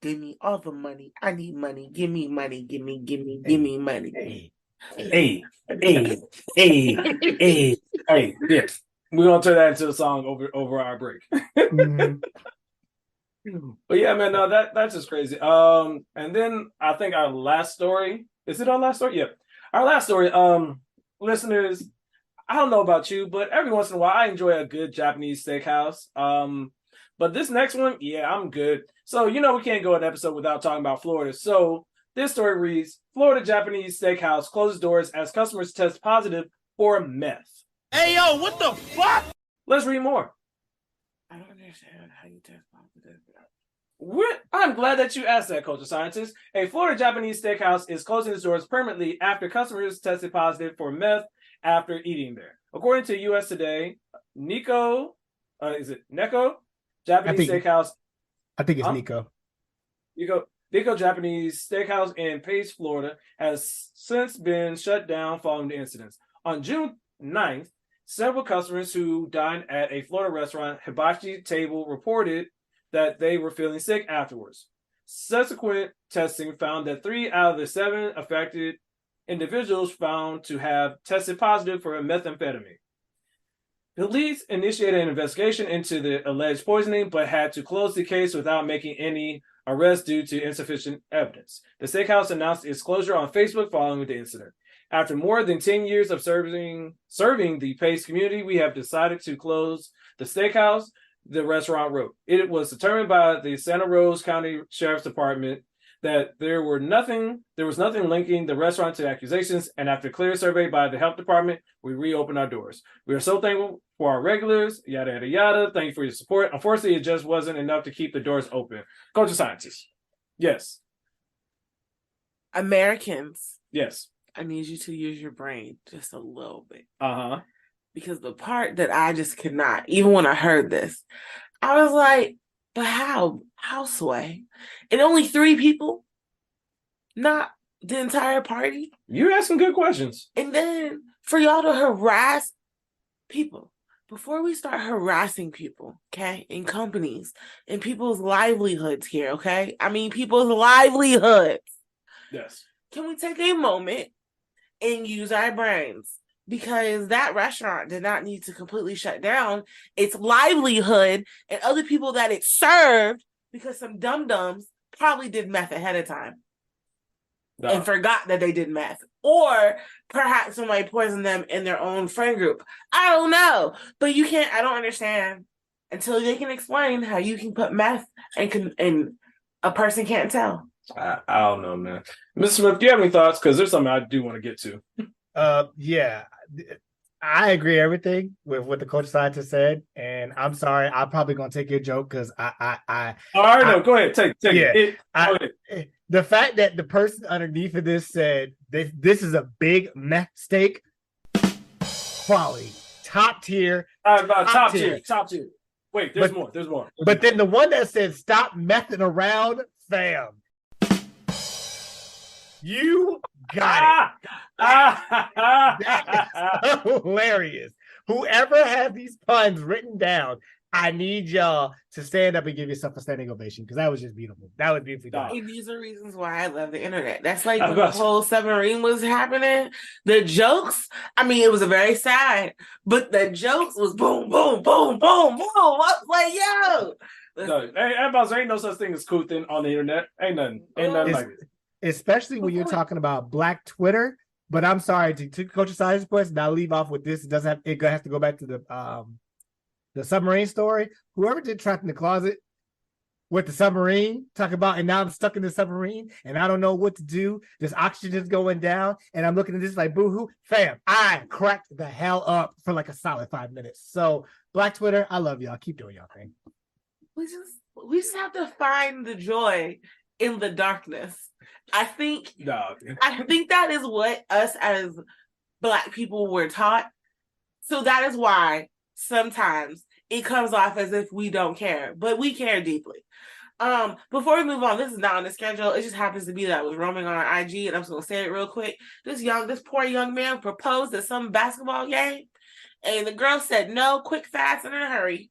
Give me all the money. I need money. Give me money. Give me money. Hey. Yeah. We're gonna turn that into a song over our break. mm-hmm. But yeah, man, no, that's just crazy. And then I think our last story. Is it our last story? Yeah. Our last story. Listeners, I don't know about you, but every once in a while I enjoy a good Japanese steakhouse. But this next one, yeah, I'm good. So, we can't go an episode without talking about Florida. So this story reads, Florida Japanese steakhouse closes doors as customers test positive for meth. Hey, yo, what the fuck? Let's read more. I don't understand how you test positive. I'm glad that you asked that, culture scientist. A Florida Japanese steakhouse is closing its doors permanently after customers tested positive for meth after eating there. According to U.S. Today, Neko Japanese Steakhouse? I think it's Nico. Neko Japanese Steakhouse in Pace, Florida, has since been shut down following the incidents. On June 9th, several customers who dined at a Florida restaurant, Hibachi Table, reported that they were feeling sick afterwards. Subsequent testing found that 3 out of the 7 affected individuals found to have tested positive for methamphetamine. Police initiated an investigation into the alleged poisoning, but had to close the case without making any arrests due to insufficient evidence. The steakhouse announced its closure on Facebook following the incident. After more than 10 years of serving the Pace community, we have decided to close the steakhouse, the restaurant wrote. It was determined by the Santa Rosa County Sheriff's Department that there was nothing linking the restaurant to accusations, and after a clear survey by the health department, we reopened our doors. We are so thankful for our regulars, yada, yada, yada. Thank you for your support. Unfortunately, it just wasn't enough to keep the doors open. Culture scientist. Yes. Americans. Yes. I need you to use your brain just a little bit. Uh-huh. Because the part that I just could not, even when I heard this, I was like, but how? How, Sway? And only 3 people? Not the entire party? You're asking good questions. And then for y'all to harass people, before we start harassing people, okay, in companies, in people's livelihoods here, okay? I mean, people's livelihoods. Yes. Can we take a moment and use our brains? Because that restaurant did not need to completely shut down its livelihood and other people that it served, because some dum-dums probably did meth ahead of time and forgot that they did meth. Or perhaps somebody poisoned them in their own friend group. I don't know. But I don't understand until they can explain how you can put meth and a person can't tell. I don't know, man. Mr. Smith, do you have any thoughts? Because there's something I do want to get to. Yeah, I agree everything with what the culture scientist said, and I'm sorry, I'm probably gonna take your joke because I. All right, no, go ahead, take it. The fact that the person underneath of this said this is a big meth steak, quality, top tier, top tier. Wait, there's more. But then the one that said stop messing around, fam. You got it. That is hilarious. Whoever has these puns written down, I need y'all to stand up and give yourself a standing ovation because that was just beautiful. That was beautifully done. And these are reasons why I love the internet. That's like when the whole submarine was happening. The jokes, I mean, it was a very sad, but the jokes was boom, boom, boom, boom, boom. I was like, yo. No, ain't no such thing as cool thing on the internet. Ain't nothing like it. Especially when you're talking about Black Twitter. But I'm sorry to Coach Science points. Now leave off with this. It has to go back to the submarine story. Whoever did Trapped in the Closet with the submarine, talk about, and now I'm stuck in the submarine and I don't know what to do. This oxygen is going down, and I'm looking at this like boohoo. Fam, I cracked the hell up for like a solid 5 minutes. So Black Twitter, I love y'all. Keep doing y'all thing. We just have to find the joy in the darkness. I think that is what us as Black people were taught. So that is why sometimes it comes off as if we don't care, but we care deeply. Before we move on, this is not on the schedule. It just happens to be that I was roaming on IG, and I'm just gonna say it real quick. This poor young man proposed at some basketball game, and the girl said no, quick, fast, and in a hurry,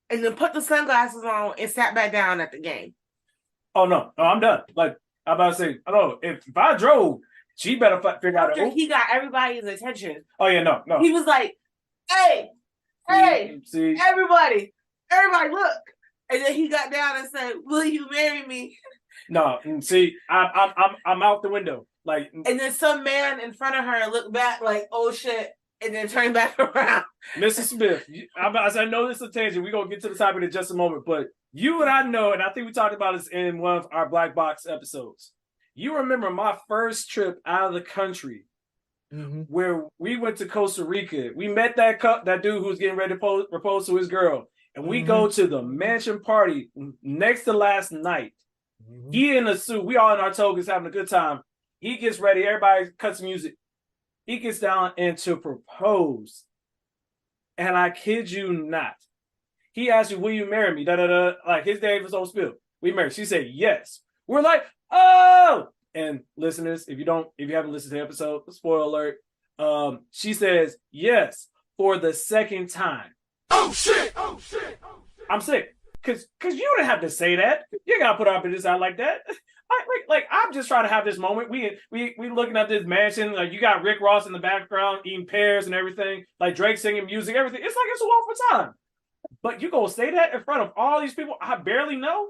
and then put the sunglasses on and sat back down at the game. Oh no, I'm done. Like I'm about to say, if I drove, she better figure out. He got everybody's attention. Oh yeah, no. He was like, "Hey, see, everybody, look!" And then he got down and said, "Will you marry me?" No, see, I'm out the window. Like, and then some man in front of her looked back like, "Oh shit." and then turn back around. Mrs. Smith, I know this is a tangent. We're going to get to the topic in just a moment, but you and I know, and I think we talked about this in one of our Black Box episodes. You remember my first trip out of the country where we went to Costa Rica. We met that dude who was getting ready to propose to his girl. And we go to the mansion party next to last night. He in a suit. We all in our togas having a good time. He gets ready. Everybody cuts music. He gets down and to propose. And I kid you not. He asked you, will you marry me? Da-da-da. Like his day was on spill. We married. She said, yes. We're like, oh. And listeners, if you haven't listened to the episode, spoiler alert. She says, yes, for the second time. Oh shit! Oh shit! Oh shit! I'm sick. Cause you didn't have to say that. You gotta put up in this out like that. I'm just trying to have this moment. We looking at this mansion. Like you got Rick Ross in the background eating pears and everything. Like Drake singing music, everything. It's like it's a wonderful time. But you gonna say that in front of all these people I barely know?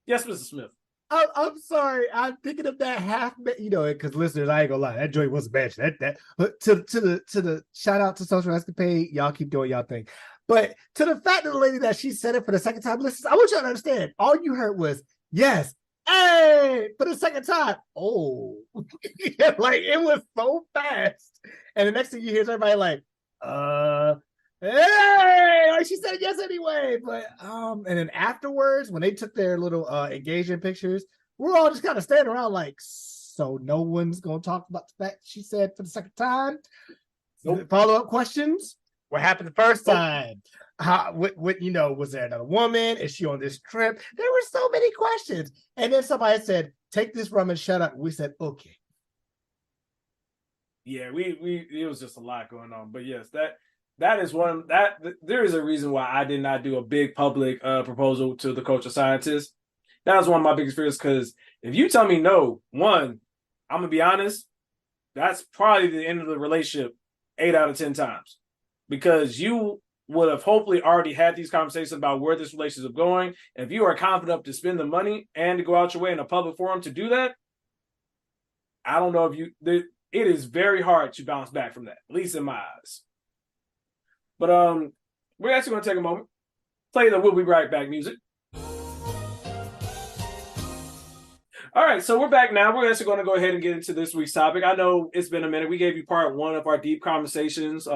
Yes, Mr. Smith. I'm sorry. I'm thinking of that because listeners, I ain't gonna lie, that joint was a match. That to the shout out to Social Escapade. Y'all keep doing y'all thing. But to the fact of the lady that she said it for the second time, listen, I want you to understand. All you heard was yes, hey, for the second time. Oh, like it was so fast. And the next thing you hear is everybody like, hey, like she said yes anyway. But and then afterwards, when they took their little engagement pictures, we're all just kind of standing around like, so no one's gonna talk about the fact she said for the second time. Nope. Follow-up questions. What happened the first time? How? What? Was there another woman? Is she on this trip? There were so many questions. And then somebody said, "Take this rum and shut up." We said, "Okay." Yeah, it was just a lot going on. But yes, that is one that there is a reason why I did not do a big public proposal to the cultural scientist. That was one of my biggest fears because if you tell me no, one, I'm gonna be honest, that's probably the end of the relationship 8 out of 10 times. Because you would have hopefully already had these conversations about where this relationship is going. If you are confident enough to spend the money and to go out your way in a public forum to do that, I don't know if it is very hard to bounce back from that, at least in my eyes. But we're actually going to take a moment, play the We'll Be Right Back music. All right, so we're back now. We're actually going to go ahead and get into this week's topic. I know it's been a minute. We gave you part 1 of our deep conversations.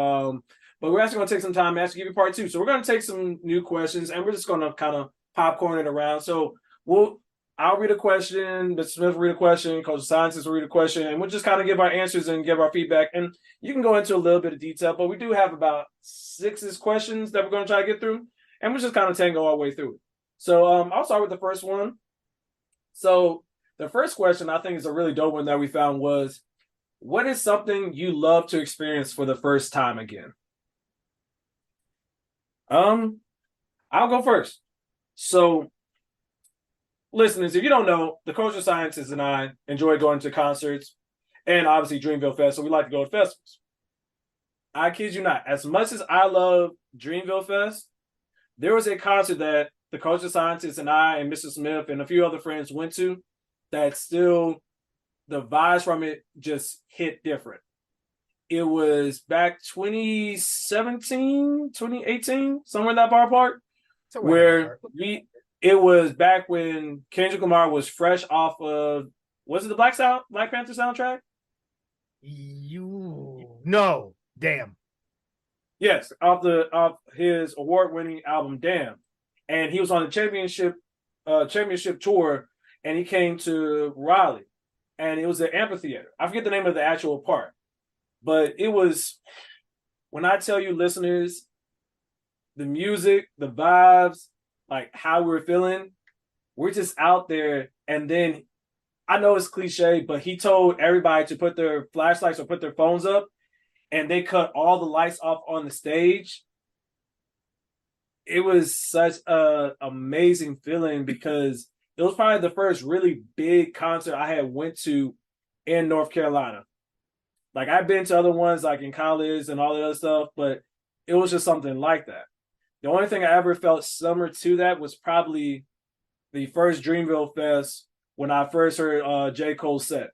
But we're actually going to take some time and actually give you part 2. So we're going to take some new questions and we're just going to kind of popcorn it around. So I'll read a question, Mr. Smith will read a question, Coach Scientist will read a question, and we'll just kind of give our answers and give our feedback. And you can go into a little bit of detail, but we do have about 6 questions that we're going to try to get through. And we're just kind of tango our way through it. So I'll start with the first one. So the first question I think is a really dope one that we found was, what is something you love to experience for the first time again? I'll go first. So, listeners, if you don't know, the cultural scientists and I enjoy going to concerts and obviously Dreamville Fest, so we like to go to festivals. I kid you not, as much as I love Dreamville Fest, there was a concert that the cultural scientists and I and Mr. Smith and a few other friends went to that still, the vibes from it just hit different. It was back 2017, 2018, somewhere in that ballpark, it was back when Kendrick Lamar was fresh off of, was it the Black Panther soundtrack? No, damn. Yes, off his award-winning album, Damn. And he was on the championship tour, and he came to Raleigh, and it was the amphitheater. I forget the name of the actual park. But it was, when I tell you listeners, the music, the vibes, like how we're feeling, we're just out there. And then I know it's cliche, but he told everybody to put their flashlights or put their phones up, and they cut all the lights off on the stage. It was such an amazing feeling because it was probably the first really big concert I had went to in North Carolina. Like, I've been to other ones, like in college and all that other stuff, but it was just something like that. The only thing I ever felt similar to that was probably the first Dreamville Fest when I first heard J. Cole set.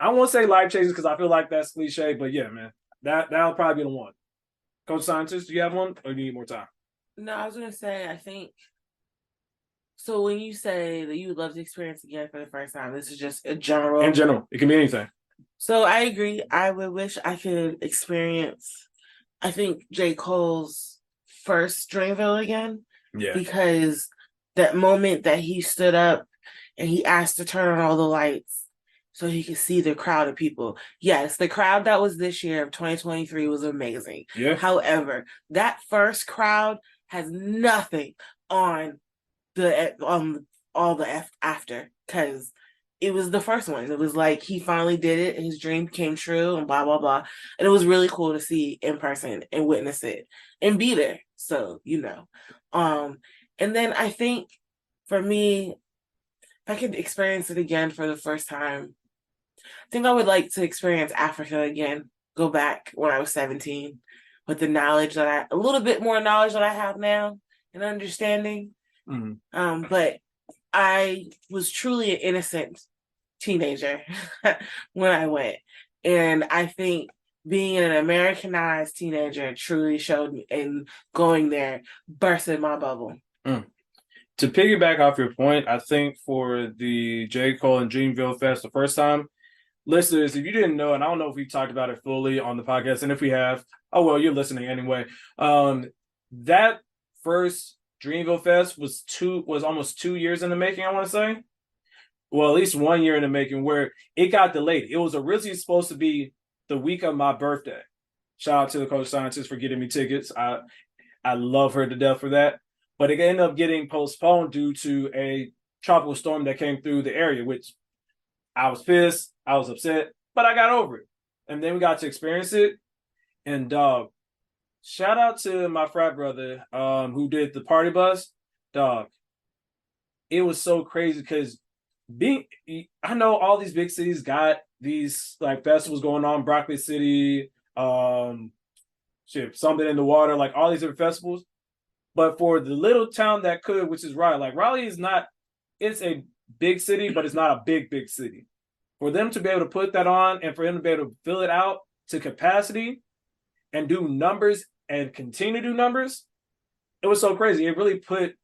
I won't say life changing because I feel like that's cliche, but yeah, man, that'll probably be the one. Coach Scientist, do you have one, or do you need more time? No, I was gonna say, I think so. When you say that you would love to experience again for the first time, this is just a general. In general, it can be anything. So I agree. I would wish I could experience, I think, J. Cole's first Dreamville again. Yeah. Because that moment that he stood up and he asked to turn on all the lights so he could see the crowd of people. Yes, the crowd that was this year of 2023 was amazing. Yeah. However, that first crowd has nothing on all the after, because it was the first one. It was like he finally did it, his dream came true, and blah blah blah. And it was really cool to see in person and witness it and be there. So, and then I think for me, if I could experience it again for the first time, I think I would like to experience Africa again. Go back when I was 17 with the knowledge a little bit more knowledge that I have now and understanding. Mm-hmm. But I was truly an innocent teenager when I went. And I think being an Americanized teenager truly showed me, and going there bursted my bubble. To piggyback off your point, I think for the J. Cole and Dreamville Fest the first time, listeners, if you didn't know, and I don't know if we talked about it fully on the podcast, and if we have, oh well, you're listening anyway. That first Dreamville Fest was almost 2 years in the making, I want to say. Well, at least 1 year in the making, where it got delayed. It was originally supposed to be the week of my birthday. Shout out to the Coach Scientist for getting me tickets. I love her to death for that. But it ended up getting postponed due to a tropical storm that came through the area, which I was pissed, I was upset, but I got over it. And then we got to experience it. And shout out to my frat brother who did the party bus. Dog, it was so crazy because I know all these big cities got these like festivals going on, Broccoli City, something in the water, like all these different festivals. But for the little town that could, which is Raleigh, like Raleigh is not, it's a big city, but it's not a big city. For them to be able to put that on and for them to be able to fill it out to capacity and do numbers and continue to do numbers, it was so crazy. It really put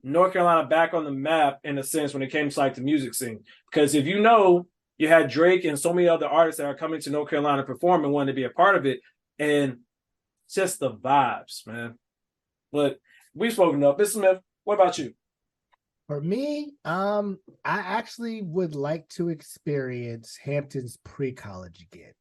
North Carolina back on the map in a sense when it came to like the music scene. Because if you know, you had Drake and so many other artists that are coming to North Carolina to perform and wanting to be a part of it. And just the vibes, man. But we've spoken up. Mr. Smith, what about you? For me, I actually would like to experience Hampton's pre-college again.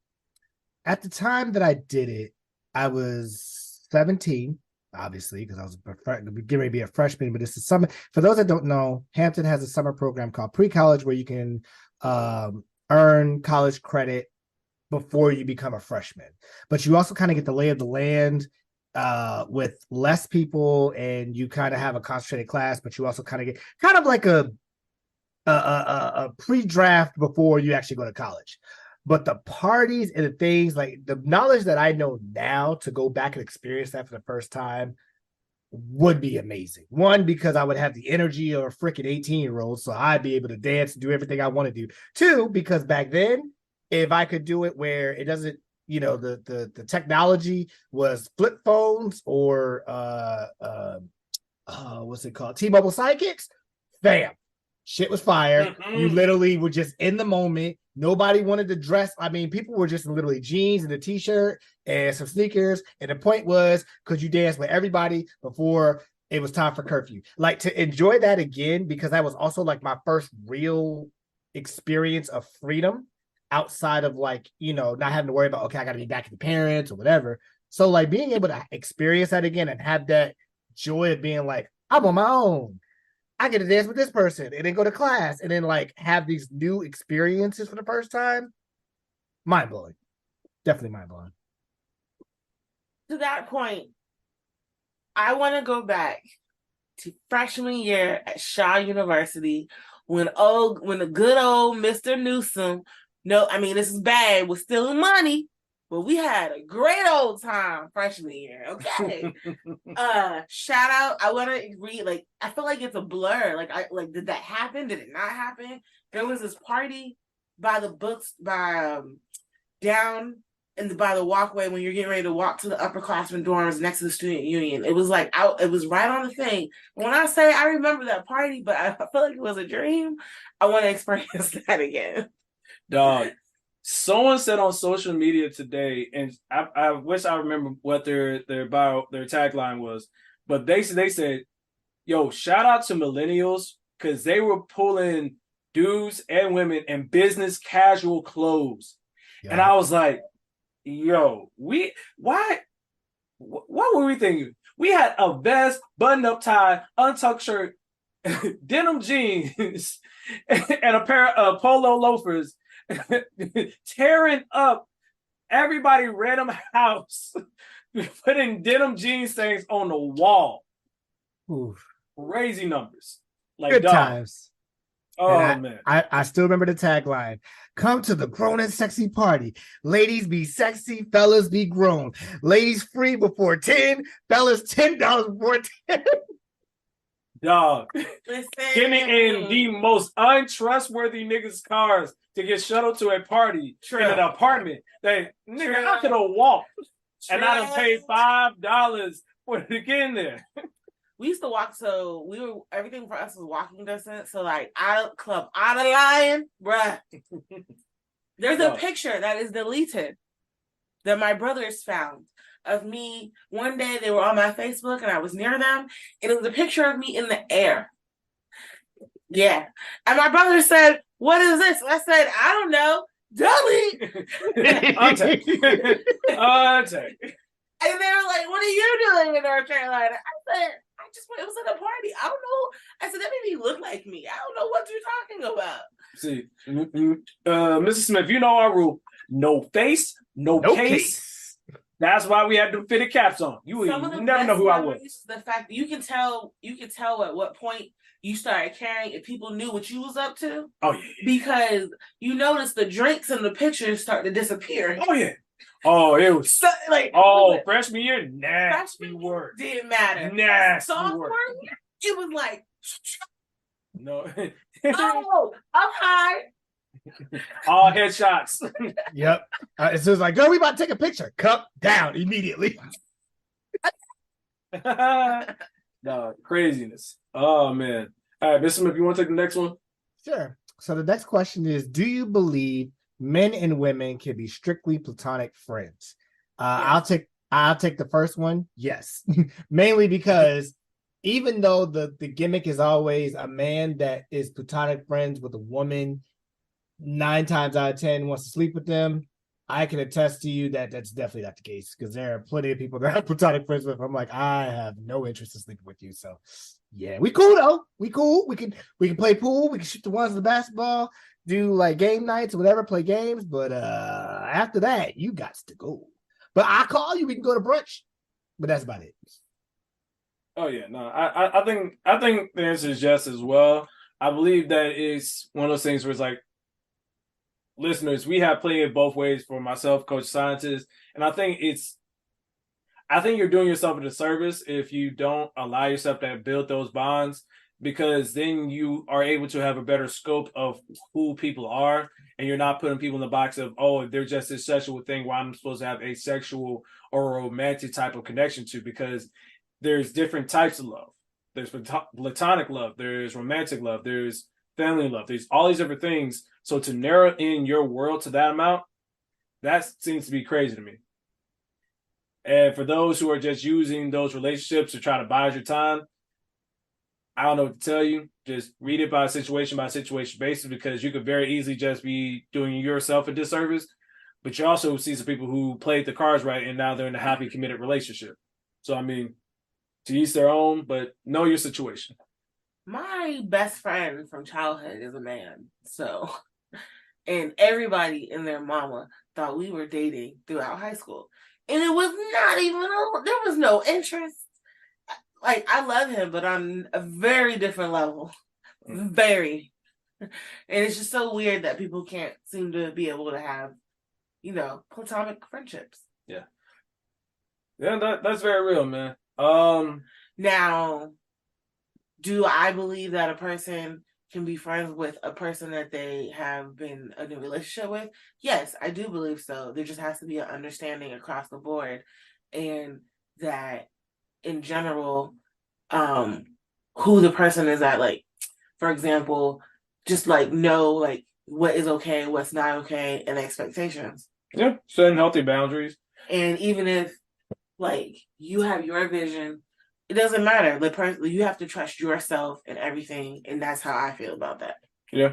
At the time that I did it, I was 17, obviously, because I was getting ready to be a freshman, but it's a summer. For those that don't know, Hampton has a summer program called pre-college where you can earn college credit before you become a freshman. But you also kind of get the lay of the land with less people, and you kind of have a concentrated class, but you also kind of get kind of like a pre-draft before you actually go to college. But the parties and the things, like the knowledge that I know now to go back and experience that for the first time would be amazing. One, because I would have the energy of a freaking 18-year-old, so I'd be able to dance and do everything I want to do. Two, because back then, if I could do it where it doesn't, the technology was flip phones or what's it called? T-Mobile Sidekicks, bam. Shit was fire. Mm-hmm. You literally were just in the moment. Nobody wanted to dress. I mean, people were just in literally jeans and a t-shirt and some sneakers. And the point was, could you dance with everybody before it was time for curfew? Like, to enjoy that again, because that was also like my first real experience of freedom outside of like, not having to worry about, okay, I got to be back with the parents or whatever. So like being able to experience that again and have that joy of being like, I'm on my own. I get to dance with this person and then go to class and then like have these new experiences for the first time. Mind blowing. Definitely mind blowing. To that point, I want to go back to freshman year at Shaw University when the good old Mr. Newsom, this is bad, was stealing money, but we had a great old time freshman year. Okay. Shout out. I want to read, I feel like it's a blur. Did that happen? Did it not happen? There was this party by the books down by the walkway when you're getting ready to walk to the upperclassmen dorms next to the student union. It was like out. It was right on the thing. When I say I remember that party, but I feel like it was a dream. I want to experience that again. Dog. Someone said on social media today, and I wish I remember what their tagline was, but they said, "Yo, shout out to millennials because they were pulling dudes and women in business casual clothes," and I was like, "Yo, what were we thinking? We had a vest, button-up tie, untucked shirt, denim jeans, and a pair of polo loafers." Tearing up everybody random house, putting denim jean stains on the wall. Oof. Crazy numbers. Like good times. Oh man. I still remember the tagline. Come to the grown and sexy party. Ladies be sexy, fellas be grown. Ladies free before 10, fellas $10 before 10. Dog. Listen. Getting in the most untrustworthy niggas' cars to get shuttled to a party in an apartment. Nigga, I could have walked and I'd have paid $5 for to get in there. We used to walk, so everything for us was walking distance. So like out of Lion, bruh. There's a picture that is deleted that my brothers found of me. One day they were on my Facebook and I was near them, and it was a picture of me in the air. Yeah. And my brother said, "What is this?" I said, "I don't know. Delete." Untake. And they were like, "What are you doing in North Carolina?" I said, it was at a party. I don't know. I said, that made me look like me. I don't know what you're talking about. See, Mrs. Smith, you know our rule. No face, no case. That's why we had the fitted caps on. You never know who I was. The fact that you can tell at what point you started caring if people knew what you was up to. Oh yeah. Because you notice the drinks and the pictures start to disappear. Oh yeah. Oh, it was so, like freshman year, nasty work. Didn't matter. Nasty Sophomore work. year, it was like no. Up high. All headshots. Yep. As soon as like, girl, we about to take a picture. Cup down immediately. No, craziness. Oh man. All right, Mr. Smith, you want to take the next one? Sure. So the next question is, do you believe men and women can be strictly platonic friends? Yes. I'll take the first one. Yes. Mainly because even though the gimmick is always a man that is platonic friends with a woman, 9 times out of 10 wants to sleep with them, I can attest to you that that's definitely not the case, because there are plenty of people that I'm platonic friends with. I'm like, I have no interest in sleeping with you. So yeah, we cool though. We cool. We can play pool. We can shoot the ones of the basketball, do like game nights or whatever, play games. But after that, you got to go. But I call you. We can go to brunch. But that's about it. Oh yeah, no, I think the answer is yes as well. I believe that it's one of those things where it's like, listeners, we have played it both ways for myself, Coach Scientist, and I think you're doing yourself a disservice if you don't allow yourself to build those bonds, because then you are able to have a better scope of who people are, and you're not putting people in the box of, oh, they're just this sexual thing where I'm supposed to have a sexual or romantic type of connection to, because there's different types of love. There's platonic love, there's romantic love, there's family love, there's all these different things. So to narrow in your world to that amount, that seems to be crazy to me. And for those who are just using those relationships to try to buy your time, I don't know what to tell you. Just read it by situation basis, because you could very easily just be doing yourself a disservice. But you also see some people who played the cards right and now they're in a happy, committed relationship. So, I mean, to each their own, but know your situation. My best friend from childhood is a man. So, and everybody and their mama thought we were dating throughout high school. And it was not even, there was no interest. Like, I love him, but on a very different level. Very. And it's just so weird that people can't seem to be able to have, platonic friendships. Yeah. Yeah, that's very real, man. Now, do I believe that a person can be friends with a person that they have been in a relationship with? Yes, I do believe so. There just has to be an understanding across the board, and that in general, who the person is at, like, for example, just like know like what is okay, what's not okay, and expectations. Yeah, setting healthy boundaries. And even if like you have your vision, it doesn't matter. The person, you have to trust yourself and everything, and that's how I feel about that. Yeah,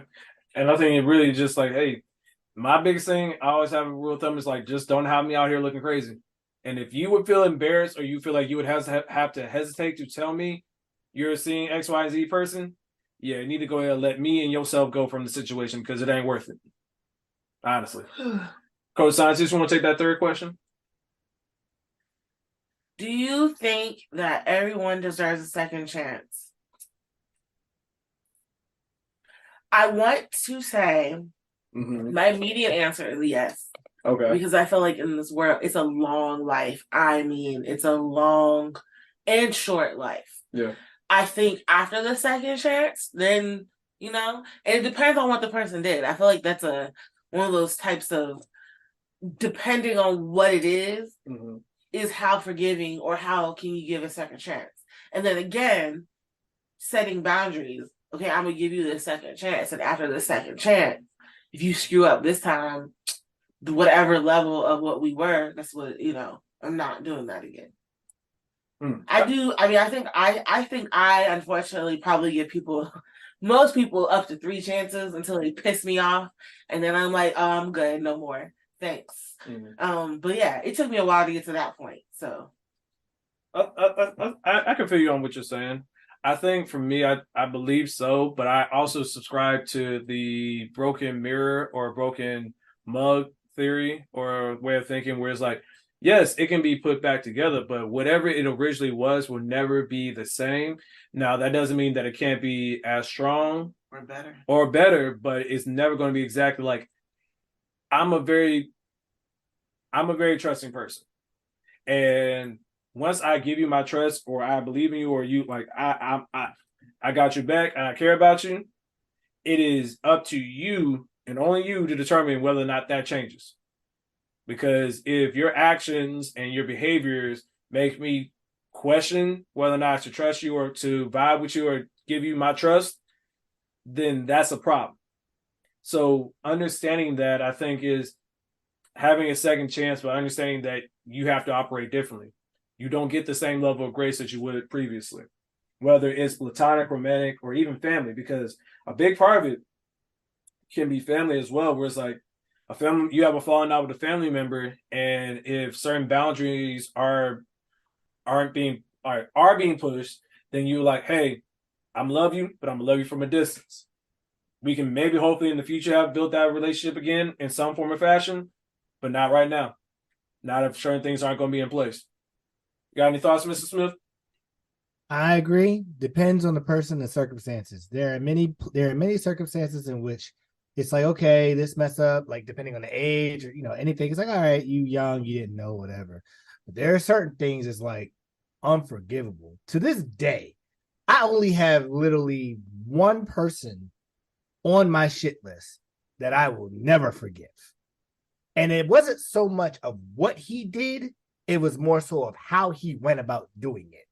and I think it really just like, hey, my biggest thing, I always have a rule of thumb is like, just don't have me out here looking crazy. And if you would feel embarrassed or you feel like you would have to hesitate to tell me you're seeing X, Y, Z person, yeah, you need to go ahead and let me and yourself go from the situation because it ain't worth it. Honestly. Coach Science, you just want to take that third question? Do you think that everyone deserves a second chance? I want to say my immediate answer is yes. Okay. Because I feel like in this world, it's a long life. I mean, it's a long and short life. Yeah. I think after the second chance, then, you know, and it depends on what the person did. I feel like that's one of those types of, depending on what it is how forgiving or how can you give a second chance. And then again, setting boundaries. Okay, I'm going to give you the second chance. And after the second chance, if you screw up this time, whatever level of what we were, that's what, you know, I'm not doing that again. I think I unfortunately probably give most people up to 3 chances until they piss me off. And then I'm like, oh, I'm good, no more. Thanks. But yeah, it took me a while to get to that point. So I can feel you on what you're saying. I think for me, I believe so, but I also subscribe to the broken mirror or broken mug theory or way of thinking where it's like, yes, it can be put back together, but whatever it originally was will never be the same. Now, that doesn't mean that it can't be as strong or better, but it's never going to be exactly like. I'm a very trusting person, and once I give you my trust or I believe in you or you like I got your back and I care about you, it is up to you and only you to determine whether or not that changes. Because if your actions and your behaviors make me question whether or not to trust you or to vibe with you or give you my trust, then that's a problem. So understanding that, I think, is having a second chance, but understanding that you have to operate differently. You don't get the same level of grace that you would previously, whether it's platonic, romantic, or even family, because a big part of it can be family as well, where it's like a family, you have a falling out with a family member, and if certain boundaries are being pushed, then you're like, hey, I'm love you, but I'm gonna love you from a distance. We can maybe hopefully in the future have built that relationship again in some form or fashion, but not right now. Not if certain things aren't going to be in place. You got any thoughts, Mr. Smith? I agree. Depends on the person and circumstances. There are many circumstances in which it's like, okay, this mess up, like depending on the age or anything. It's like, all right, you young, you didn't know, whatever. But there are certain things that's like unforgivable. To this day, I only have literally one person on my shit list that I will never forgive. And it wasn't so much of what he did, it was more so of how he went about doing it.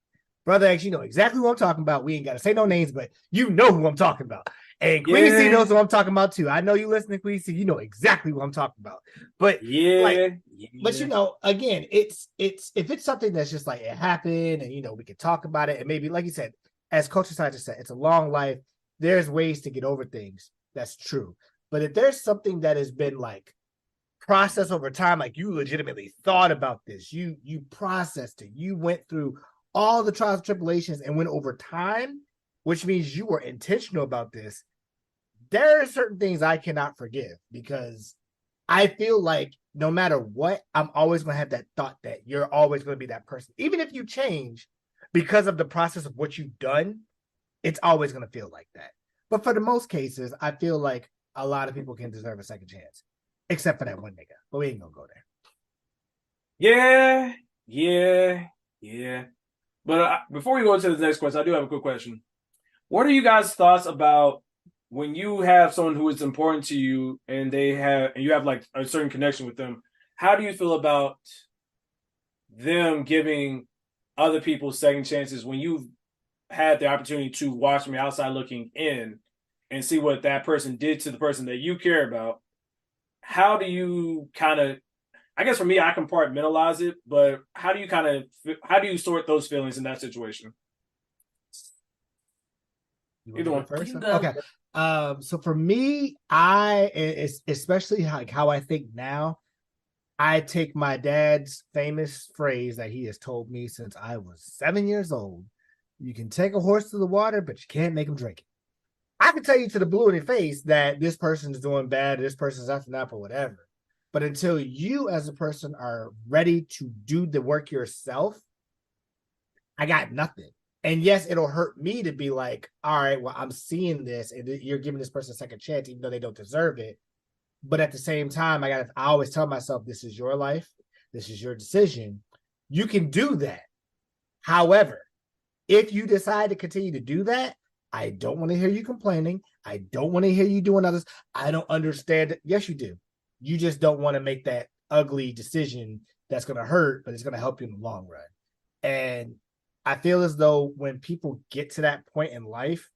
Brother, actually, you know exactly who I'm talking about. We ain't got to say no names, but you know who I'm talking about. And Queasy knows who I'm talking about too. I know you listening, Queasy. You know exactly who I'm talking about. But but again, it's if it's something that's just like it happened, and we can talk about it, and maybe like you said, as Coach Scientist said, it's a long life. There's ways to get over things. That's true. But if there's something that has been like processed over time, like you legitimately thought about this, you processed it, you went through all the trials and tribulations and went over time, which means you were intentional about this. There are certain things I cannot forgive because I feel like no matter what, I'm always going to have that thought that you're always going to be that person. Even if you change because of the process of what you've done, it's always going to feel like that. But for the most cases, I feel like a lot of people can deserve a second chance, except for that one nigga. But we ain't going to go there. Yeah. But before we go to the next question, I do have a quick question. What are you guys' thoughts about when you have someone who is important to you and you have like a certain connection with them, how do you feel about them giving other people second chances when you've had the opportunity to watch from the outside looking in and see what that person did to the person that you care about? How do you kind of, I guess for me, I compartmentalize it, but how do you sort those feelings in that situation? Either one first. You go. Okay. So for me, especially like how I think now, I take my dad's famous phrase that he has told me since I was 7 years old. You can take a horse to the water, but you can't make him drink it. I can tell you to the blue in the face that this person's doing bad, this person's acting up or whatever. But until you as a person are ready to do the work yourself, I got nothing. And yes, it'll hurt me to be like, all right, well, I'm seeing this and you're giving this person a second chance, even though they don't deserve it. But at the same time, I always tell myself, this is your life. This is your decision. You can do that. However, if you decide to continue to do that, I don't want to hear you complaining. I don't want to hear you doing others. I don't understand it. Yes, you do. You just don't want to make that ugly decision that's going to hurt, but it's going to help you in the long run. And I feel as though when people get to that point in life,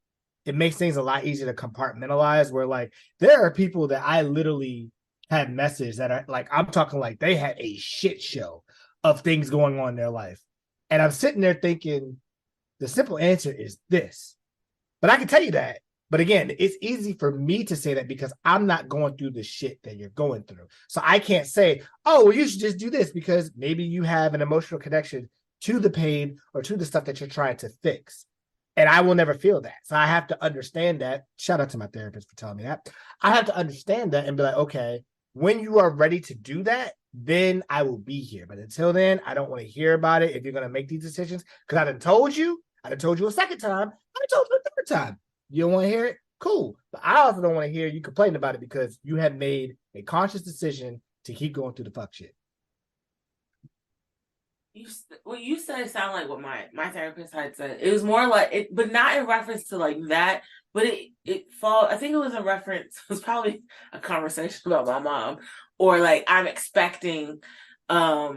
it makes things a lot easier to compartmentalize, where like there are people that I literally had messages that are like, I'm talking like they had a shit show of things going on in their life. And I'm sitting there thinking the simple answer is this. But I can tell you that. But again, it's easy for me to say that because I'm not going through the shit that you're going through. So I can't say, oh, well, you should just do this because maybe you have an emotional connection to the pain or to the stuff that you're trying to fix. And I will never feel that. So I have to understand that. Shout out to my therapist for telling me that. I have to understand that and be like, okay, when you are ready to do that, then I will be here. But until then, I don't want to hear about it if you're going to make these decisions. Because I done told you a second time. I told you a third time. You don't want to hear it? Cool. But I also don't want to hear you complain about it because you have made a conscious decision to keep going through the fuck shit. What you said sounded like what my therapist had said. It was more like it, but not in reference to like that. But I think it was in reference. It was probably a conversation about my mom, or like I'm expecting a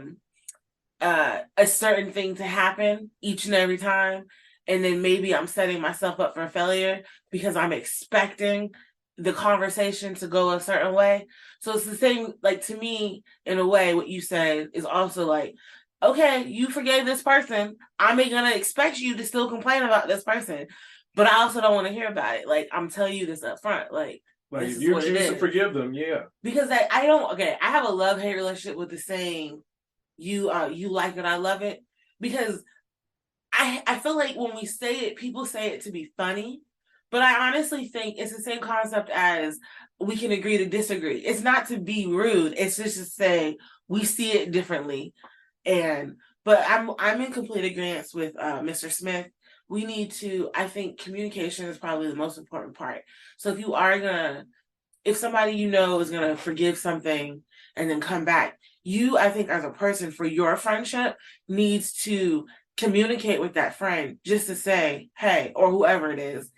certain thing to happen each and every time, and then maybe I'm setting myself up for failure because I'm expecting the conversation to go a certain way. So it's the same. Like to me, in a way, what you said is also like, okay, you forgave this person. I'm gonna expect you to still complain about this person, but I also don't want to hear about it. Like I'm telling you this up front. Like if you choose to forgive them, yeah. Because I don't. Okay, I have a love-hate relationship with the saying, "You like it, I love it," because I feel like when we say it, people say it to be funny, but I honestly think it's the same concept as we can agree to disagree. It's not to be rude. It's just to say we see it differently. But I'm in complete agreement with Mr. Smith. We need to, I think communication is probably the most important part. So if somebody you know is gonna forgive something and then come back, you, I think as a person for your friendship needs to communicate with that friend just to say, hey, or whoever it is,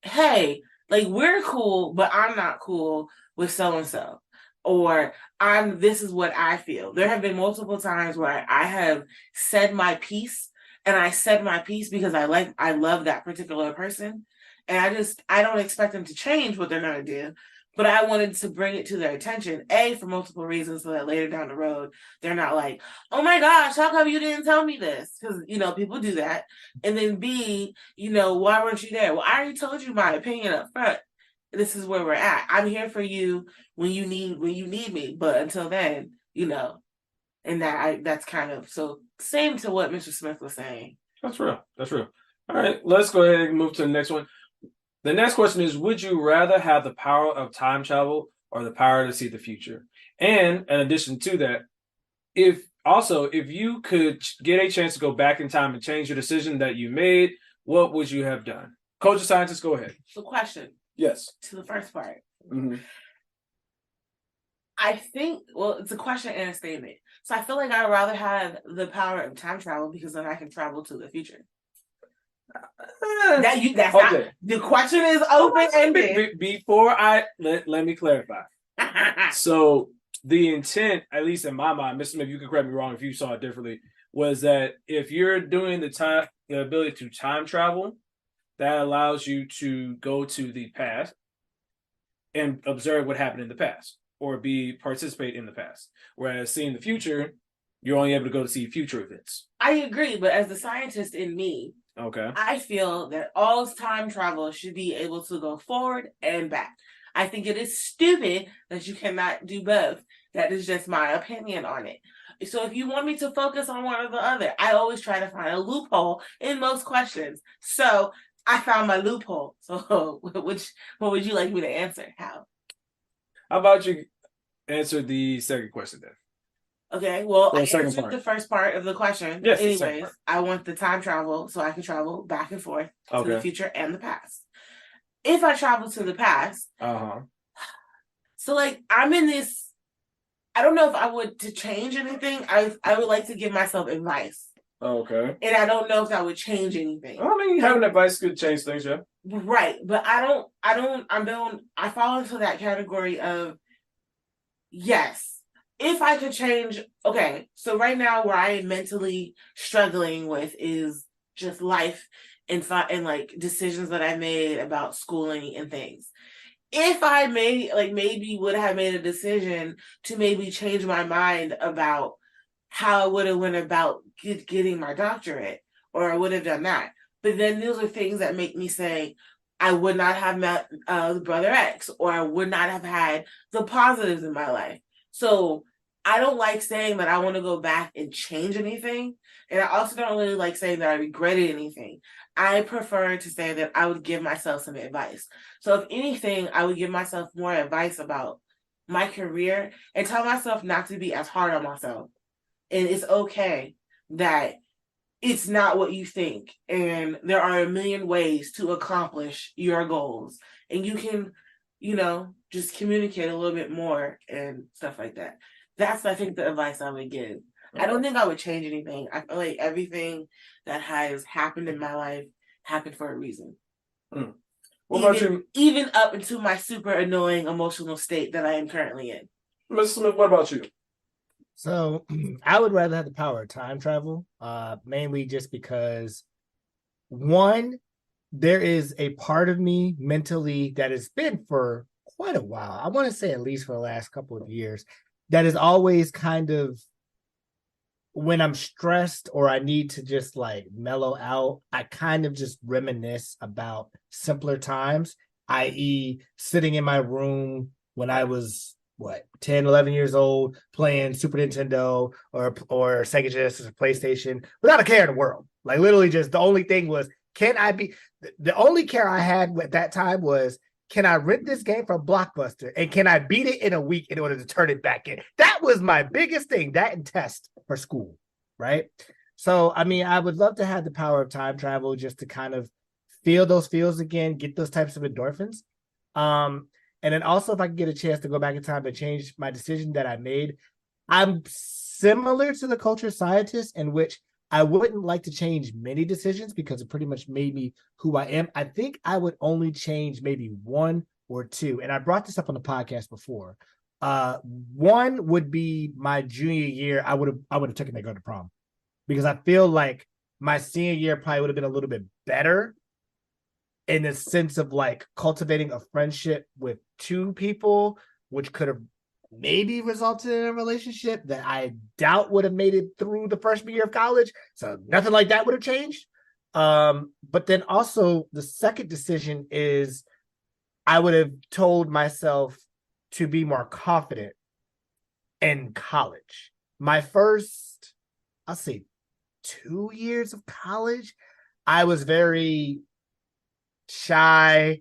hey, like we're cool, but I'm not cool with so-and-so. Or this is what I feel. There have been multiple times where I have said my piece, and I said my piece because I love that particular person. And I don't expect them to change what they're going to do, but I wanted to bring it to their attention, A, for multiple reasons, so that later down the road, they're not like, oh my gosh, how come you didn't tell me this? Because, people do that. And then B, why weren't you there? Well, I already told you my opinion up front. This is where we're at. I'm here for you when you need me. But until then, and that's kind of so same to what Mr. Smith was saying. That's real. All right, let's go ahead and move to the next one. The next question is, would you rather have the power of time travel or the power to see the future? And in addition to that, if you could get a chance to go back in time and change your decision that you made, what would you have done? Coach of Scientist, go ahead. So question. Yes. To the first part. Mm-hmm. I think, it's a question and a statement. So I feel like I'd rather have the power of time travel because then I can travel to the future. That's Okay. not the question is open ended. Before I let me clarify. So the intent, at least in my mind, Mr. Smith, you can correct me wrong if you saw it differently, was that if you're doing the ability to time travel, that allows you to go to the past and observe what happened in the past or participate in the past. Whereas seeing the future, you're only able to go to see future events. I agree, but as the scientist in me, okay, I feel that all time travel should be able to go forward and back. I think it is stupid that you cannot do both. That is just my opinion on it. So if you want me to focus on one or the other, I always try to find a loophole in most questions. So I found my loophole. So what would you like me to answer? How about you answer the second question then? Okay, well, I second answered part. the first part of the question. Yes, anyways, I want the time travel so I can travel back and forth to the future and the past. If I travel to the past, so like I'm in this, I don't know if I would to change anything. I would like to give myself advice. Okay. And I don't know if that would change anything. I mean, having advice could change things, yeah. Right, but I fall into that category of yes. If I could change, okay, so right now where I am mentally struggling with is just life and like decisions that I made about schooling and things. If I maybe would have made a decision to maybe change my mind about how I would have went about getting my doctorate, or I would have done that. But then those are things that make me say, I would not have met Brother X, or I would not have had the positives in my life. So I don't like saying that I want to go back and change anything. And I also don't really like saying that I regretted anything. I prefer to say that I would give myself some advice. So if anything, I would give myself more advice about my career and tell myself not to be as hard on myself. And it's okay that it's not what you think. And there are a million ways to accomplish your goals. And you can, just communicate a little bit more and stuff like that. That's, I think, the advice I would give. I don't think I would change anything. I feel like everything that has happened in my life happened for a reason. What about you? Even up into my super annoying emotional state that I am currently in. Mr. Smith, what about you? So I would rather have the power of time travel, mainly just because, one, there is a part of me mentally that has been for quite a while. I want to say at least for the last couple of years, that is always kind of, when I'm stressed or I need to just like mellow out, I kind of just reminisce about simpler times, i.e. sitting in my room when I was 10, 11 years old, playing Super Nintendo or Sega Genesis or PlayStation without a care in the world. Like literally just the only thing was, the only care I had at that time was, can I rent this game from Blockbuster and can I beat it in a week in order to turn it back in? That was my biggest thing, that and test for school, right? So, I mean, I would love to have the power of time travel just to kind of feel those feels again, get those types of endorphins. And then also if I could get a chance to go back in time and change my decision that I made, I'm similar to the culture scientist in which I wouldn't like to change many decisions because it pretty much made me who I am. I think I would only change maybe one or two. And I brought this up on the podcast before. One would be my junior year. I would have taken that girl to prom because I feel like my senior year probably would have been a little bit better in the sense of like cultivating a friendship with two people, which could have maybe resulted in a relationship that I doubt would have made it through the freshman year of college. So nothing like that would have changed. But then also the second decision is I would have told myself to be more confident in college. My first, I'll say 2 years of college, I was very shy,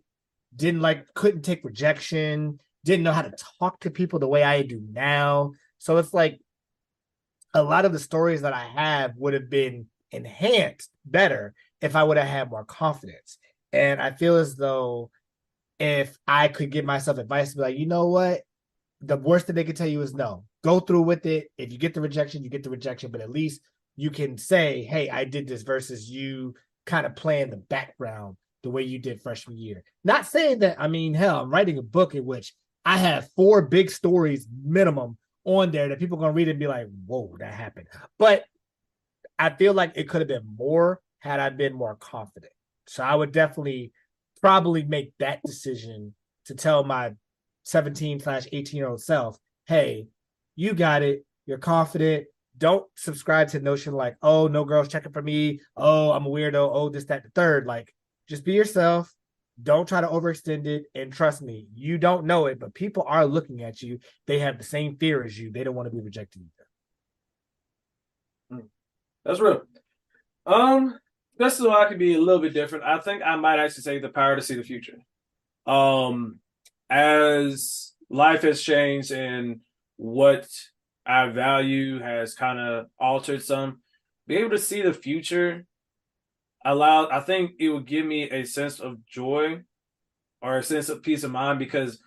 couldn't take rejection, didn't know how to talk to people the way I do now. So it's like a lot of the stories that I have would have been enhanced better if I would have had more confidence. And I feel as though if I could give myself advice to be like, you know what? The worst that they could tell you is no. Go through with it. If you get the rejection, you get the rejection. But at least you can say, hey, I did this versus you kind of play in the background the way you did freshman year. Not saying that, I mean, hell, I'm writing a book in which I have 4 big stories minimum on there that people are going to read and be like, whoa, that happened. But I feel like it could have been more had I been more confident. So I would definitely probably make that decision to tell my 17/18-year-old self, hey, you got it. You're confident. Don't subscribe to the notion like, oh, no girls checking for me. Oh, I'm a weirdo. Oh, this, that, the third. Like, just be yourself. Don't try to overextend it. And trust me, you don't know it, but people are looking at you. They have the same fear as you. They don't want to be rejected either. That's real. This is why I could be a little bit different. I think I might actually say the power to see the future. As life has changed and what I value has kind of altered some, be able to see the future I think it would give me a sense of joy or a sense of peace of mind, because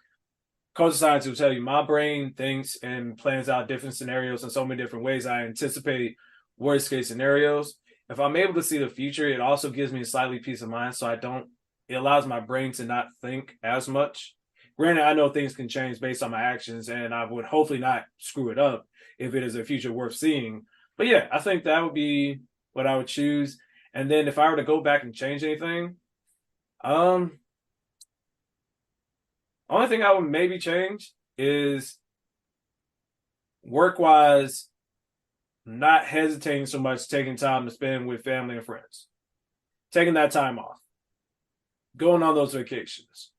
culture science will tell you my brain thinks and plans out different scenarios in so many different ways. I anticipate worst case scenarios. If I'm able to see the future, it also gives me a slightly peace of mind. So it allows my brain to not think as much. Granted, I know things can change based on my actions, and I would hopefully not screw it up if it is a future worth seeing. But yeah, I think that would be what I would choose. And then if I were to go back and change anything, only thing I would maybe change is work-wise, not hesitating so much, taking time to spend with family and friends, taking that time off, going on those vacations,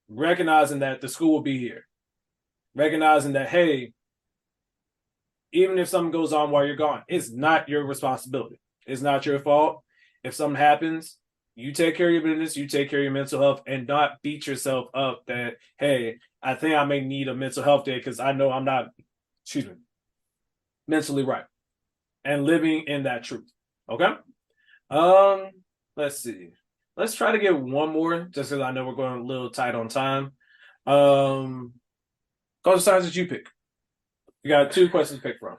recognizing that the school will be here, recognizing that, hey, even if something goes on while you're gone, it's not your responsibility. It's not your fault. If something happens, you take care of your business, you take care of your mental health, and not beat yourself up that, hey, I think I may need a mental health day because I know I'm not, mentally right. And living in that truth. Okay? Let's see. Let's try to get one more, just because I know we're going a little tight on time. Culture science that you pick. You got 2 questions to pick from.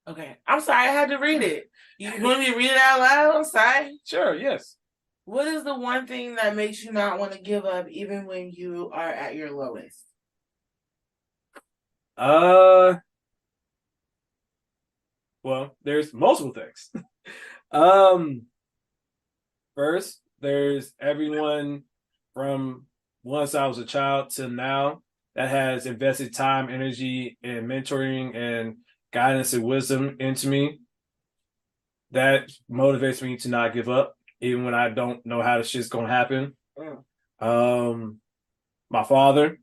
Okay, I'm sorry, I had to read it. You want me to read it out loud? I'm sorry. Sure, yes. What is the one thing that makes you not want to give up even when you are at your lowest? Well, there's multiple things. First, there's everyone from once I was a child to now that has invested time, energy, and mentoring and guidance and wisdom into me. That motivates me to not give up, even when I don't know how the shit's gonna happen. My father,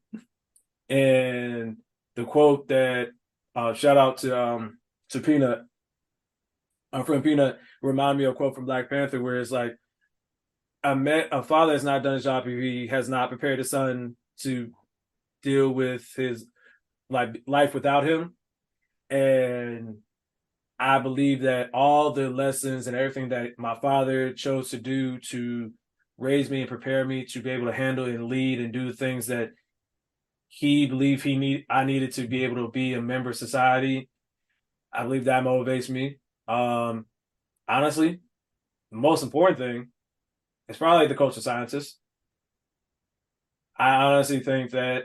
and the quote that shout out to Peanut, our friend Peanut, remind me of a quote from Black Panther where it's like, a father has not done his job if he has not prepared his son to deal with his life without him. And I believe that all the lessons and everything that my father chose to do to raise me and prepare me to be able to handle and lead and do the things that he believed I needed to be able to be a member of society, I believe that motivates me. Honestly, the most important thing is probably the culture scientists. I honestly think that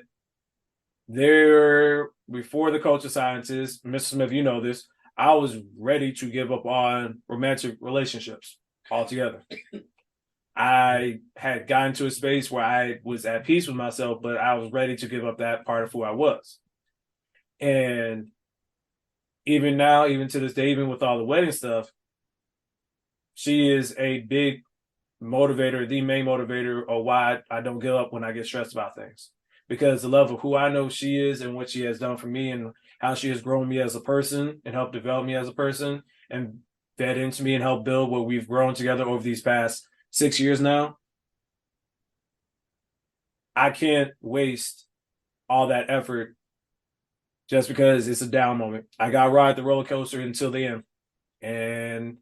before the culture scientists, Mr. Smith, you know this, I was ready to give up on romantic relationships altogether. I had gotten to a space where I was at peace with myself, but I was ready to give up that part of who I was. And even now, even to this day, even with all the wedding stuff, she is a big motivator, the main motivator of why I don't give up when I get stressed about things. because the love of who I know she is and what she has done for me and how she has grown me as a person and helped develop me as a person and fed into me and helped build what we've grown together over these past 6 years now. I can't waste all that effort just because it's a down moment. I got to ride the roller coaster until the end. And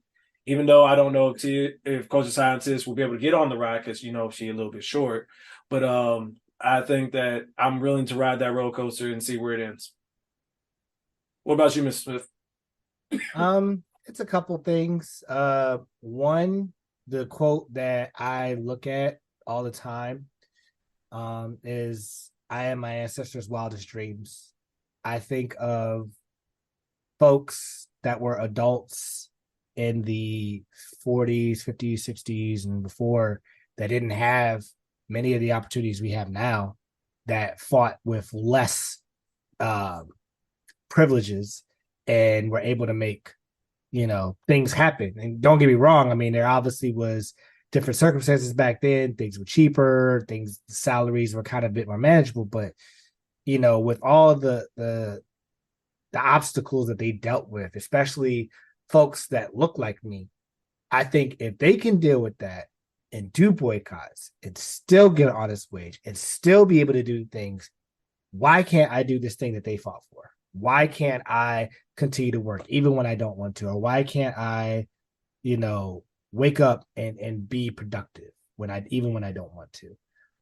even though I don't know if Culture Scientist will be able to get on the ride because, you know, she's a little bit short, but I think that I'm willing to ride that roller coaster and see where it ends. What about you, Mr. Smith? It's a couple things. One, the quote that I look at all the time is I am my ancestors' wildest dreams. I think of folks that were adults in the 40s, 50s, 60s, and before that didn't have many of the opportunities we have now, that fought with less privileges and were able to make, you know, things happen. And don't get me wrong, I mean, there obviously was different circumstances back then. Things were cheaper, salaries were kind of a bit more manageable, but you know, with all the obstacles that they dealt with, especially folks that look like me, I think if they can deal with that and do boycotts and still get an honest wage and still be able to do things, why can't I do this thing that they fought for? Why can't I continue to work even when I don't want to? Or why can't I, you know, wake up and be productive when I don't want to?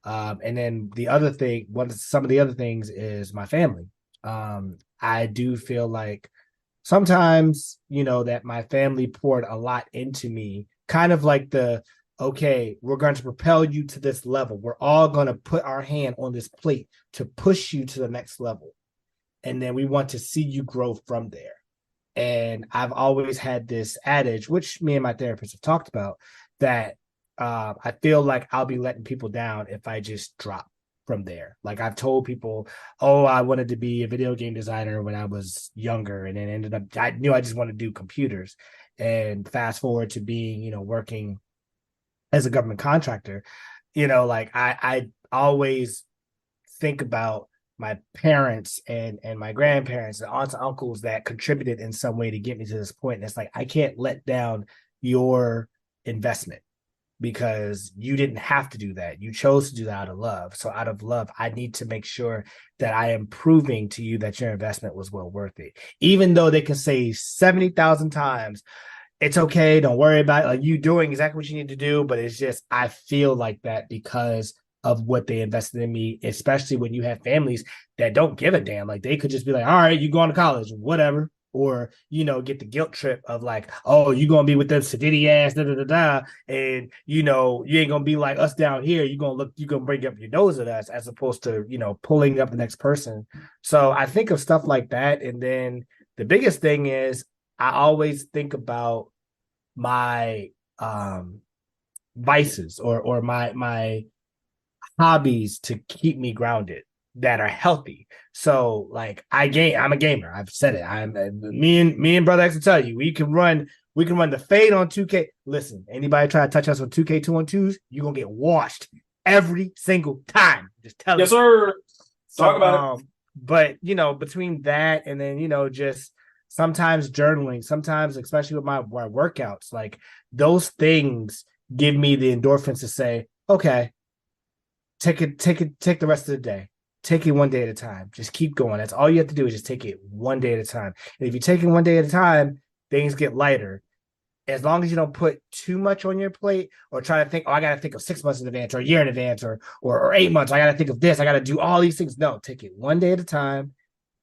And then the other thing, some of the other things is my family. I do feel like sometimes, you know, that my family poured a lot into me, kind of like okay, we're going to propel you to this level. We're all going to put our hand on this plate to push you to the next level. And then we want to see you grow from there. And I've always had this adage, which me and my therapist have talked about, that I feel like I'll be letting people down if I just drop from there. Like I've told people, oh, I wanted to be a video game designer when I was younger, and then ended up, I knew I just wanted to do computers. And fast forward to being, you know, working as a government contractor, you know, like I always think about my parents and my grandparents and aunts and uncles that contributed in some way to get me to this point. And it's like, I can't let down your investment because you didn't have to do that. You chose to do that out of love. So out of love, I need to make sure that I am proving to you that your investment was well worth it. Even though they can say 70,000 times, it's okay, don't worry about it, like you doing exactly what you need to do. But it's just, I feel like that because of what they invested in me, especially when you have families that don't give a damn. Like they could just be like, all right, you going to college, whatever. Or, you know, get the guilt trip of like, oh, you're going to be with them sedity ass, and, you know, you ain't going to be like us down here. You're going to bring up your nose at us as opposed to, you know, pulling up the next person. So I think of stuff like that. And then the biggest thing is I always think about my vices or my hobbies to keep me grounded that are healthy. So like I'm a gamer. I've said it. Me and Brother X will tell you, we can run the fade on 2K. Listen, anybody try to touch us on 2K 2-on-2s, you're gonna get washed every single time. Just tell Yes, you. sir. Talk about it. But you know, between that and then, you know, just sometimes journaling, sometimes especially with my workouts, like those things give me the endorphins to say, okay, take the rest of the day. Take it one day at a time. Just keep going. That's all you have to do is just take it one day at a time. And if you take it one day at a time, things get lighter. As long as you don't put too much on your plate or try to think, oh, I got to think of 6 months in advance or a year in advance or 8 months. I got to think of this. I got to do all these things. No, take it one day at a time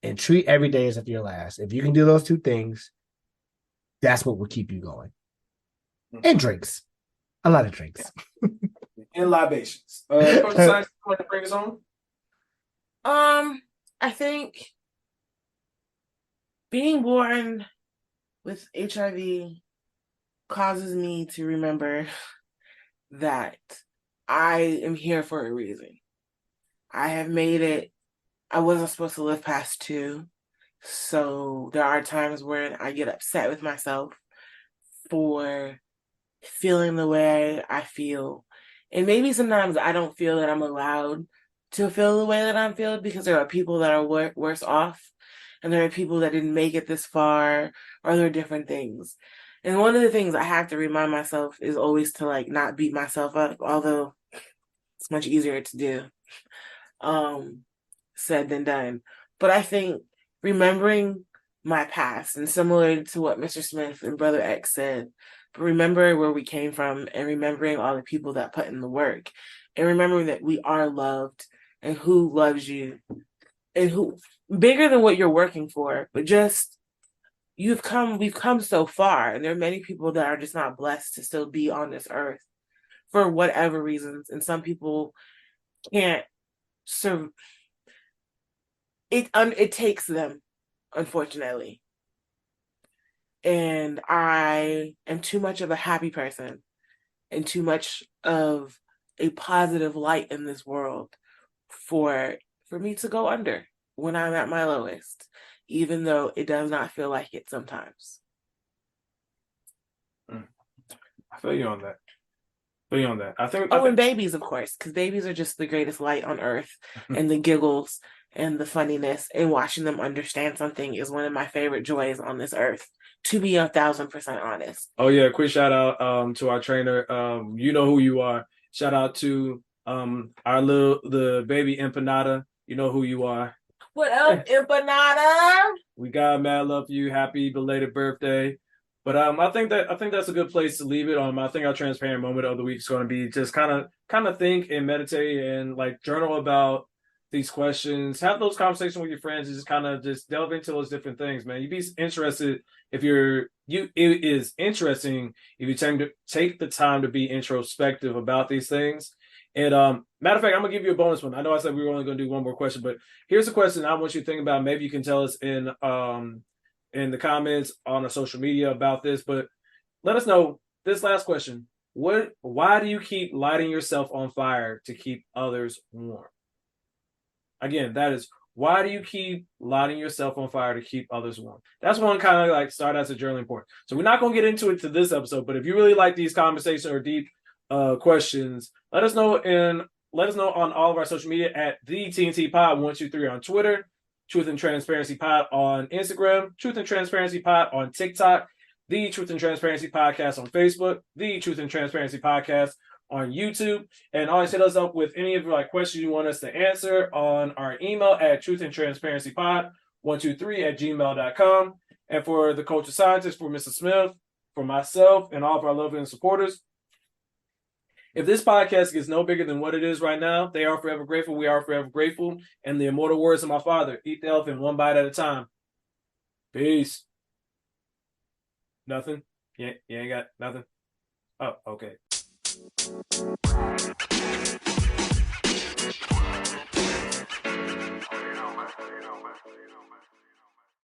and treat every day as if your last. If you can do those two things, that's what will keep you going. And drinks. A lot of drinks. And libations. Coach Science, you want to bring us on? I think being born with HIV causes me to remember that I am here for a reason. I have made it. I wasn't supposed to live past 2. So there are times when I get upset with myself for feeling the way I feel. And maybe sometimes I don't feel that I'm allowed to feel the way that I'm feeling, because there are people that are worse off, and there are people that didn't make it this far, or there are different things. And one of the things I have to remind myself is always to like not beat myself up, although it's much easier to do said than done. But I think remembering my past, and similar to what Mr. Smith and Brother X said, but remember where we came from, and remembering all the people that put in the work, and remembering that we are loved, and who loves you, and who bigger than what you're working for, but just we've come so far, and there are many people that are just not blessed to still be on this earth for whatever reasons, and some people can't serve. It takes them, unfortunately. And I am too much of a happy person and too much of a positive light in this world for me to go under when I'm at my lowest, even though it does not feel like it sometimes. I feel you on that. I think. And babies, of course, because babies are just the greatest light on earth, and the giggles and the funniness and watching them understand something is one of my favorite joys on this earth, to be 1,000% honest. Oh yeah, quick shout out to our trainer. You know who you are. Shout out to the baby Empanada. You know who you are. What up, Empanada? We got mad love for you. Happy belated birthday. But I think that's a good place to leave it. I think our transparent moment of the week is going to be just kind of think and meditate and like journal about these questions. Have those conversations with your friends and just kind of just delve into those different things, man. You'd be interested it is interesting if you take the time to be introspective about these things. And matter of fact, I'm gonna give you a bonus one. I know I said we were only gonna do one more question, but here's a question I want you to think about. Maybe you can tell us in the comments on our social media about this, but let us know this last question. Why do you keep lighting yourself on fire to keep others warm? Again, that is, why do you keep lighting yourself on fire to keep others warm? That's one kind of like start as a journaling point. So we're not going to get into it to this episode, but if you really like these conversations or deep questions, let us know on all of our social media at the TNT Pod 123 on Twitter, Truth and Transparency Pod on Instagram, Truth and Transparency Pod on TikTok, The Truth and Transparency Podcast on Facebook, The Truth and Transparency Podcast on YouTube, and always hit us up with any of your questions you want us to answer on our email at truthandtransparencypod123@gmail.com. And for the culture scientist, for Mr. Smith, for myself, and all of our lovers and supporters, if this podcast gets no bigger than what it is right now, they are forever grateful. We are forever grateful. And the immortal words of my father: eat the elephant one bite at a time. Peace. Nothing? You ain't got nothing? Oh, okay.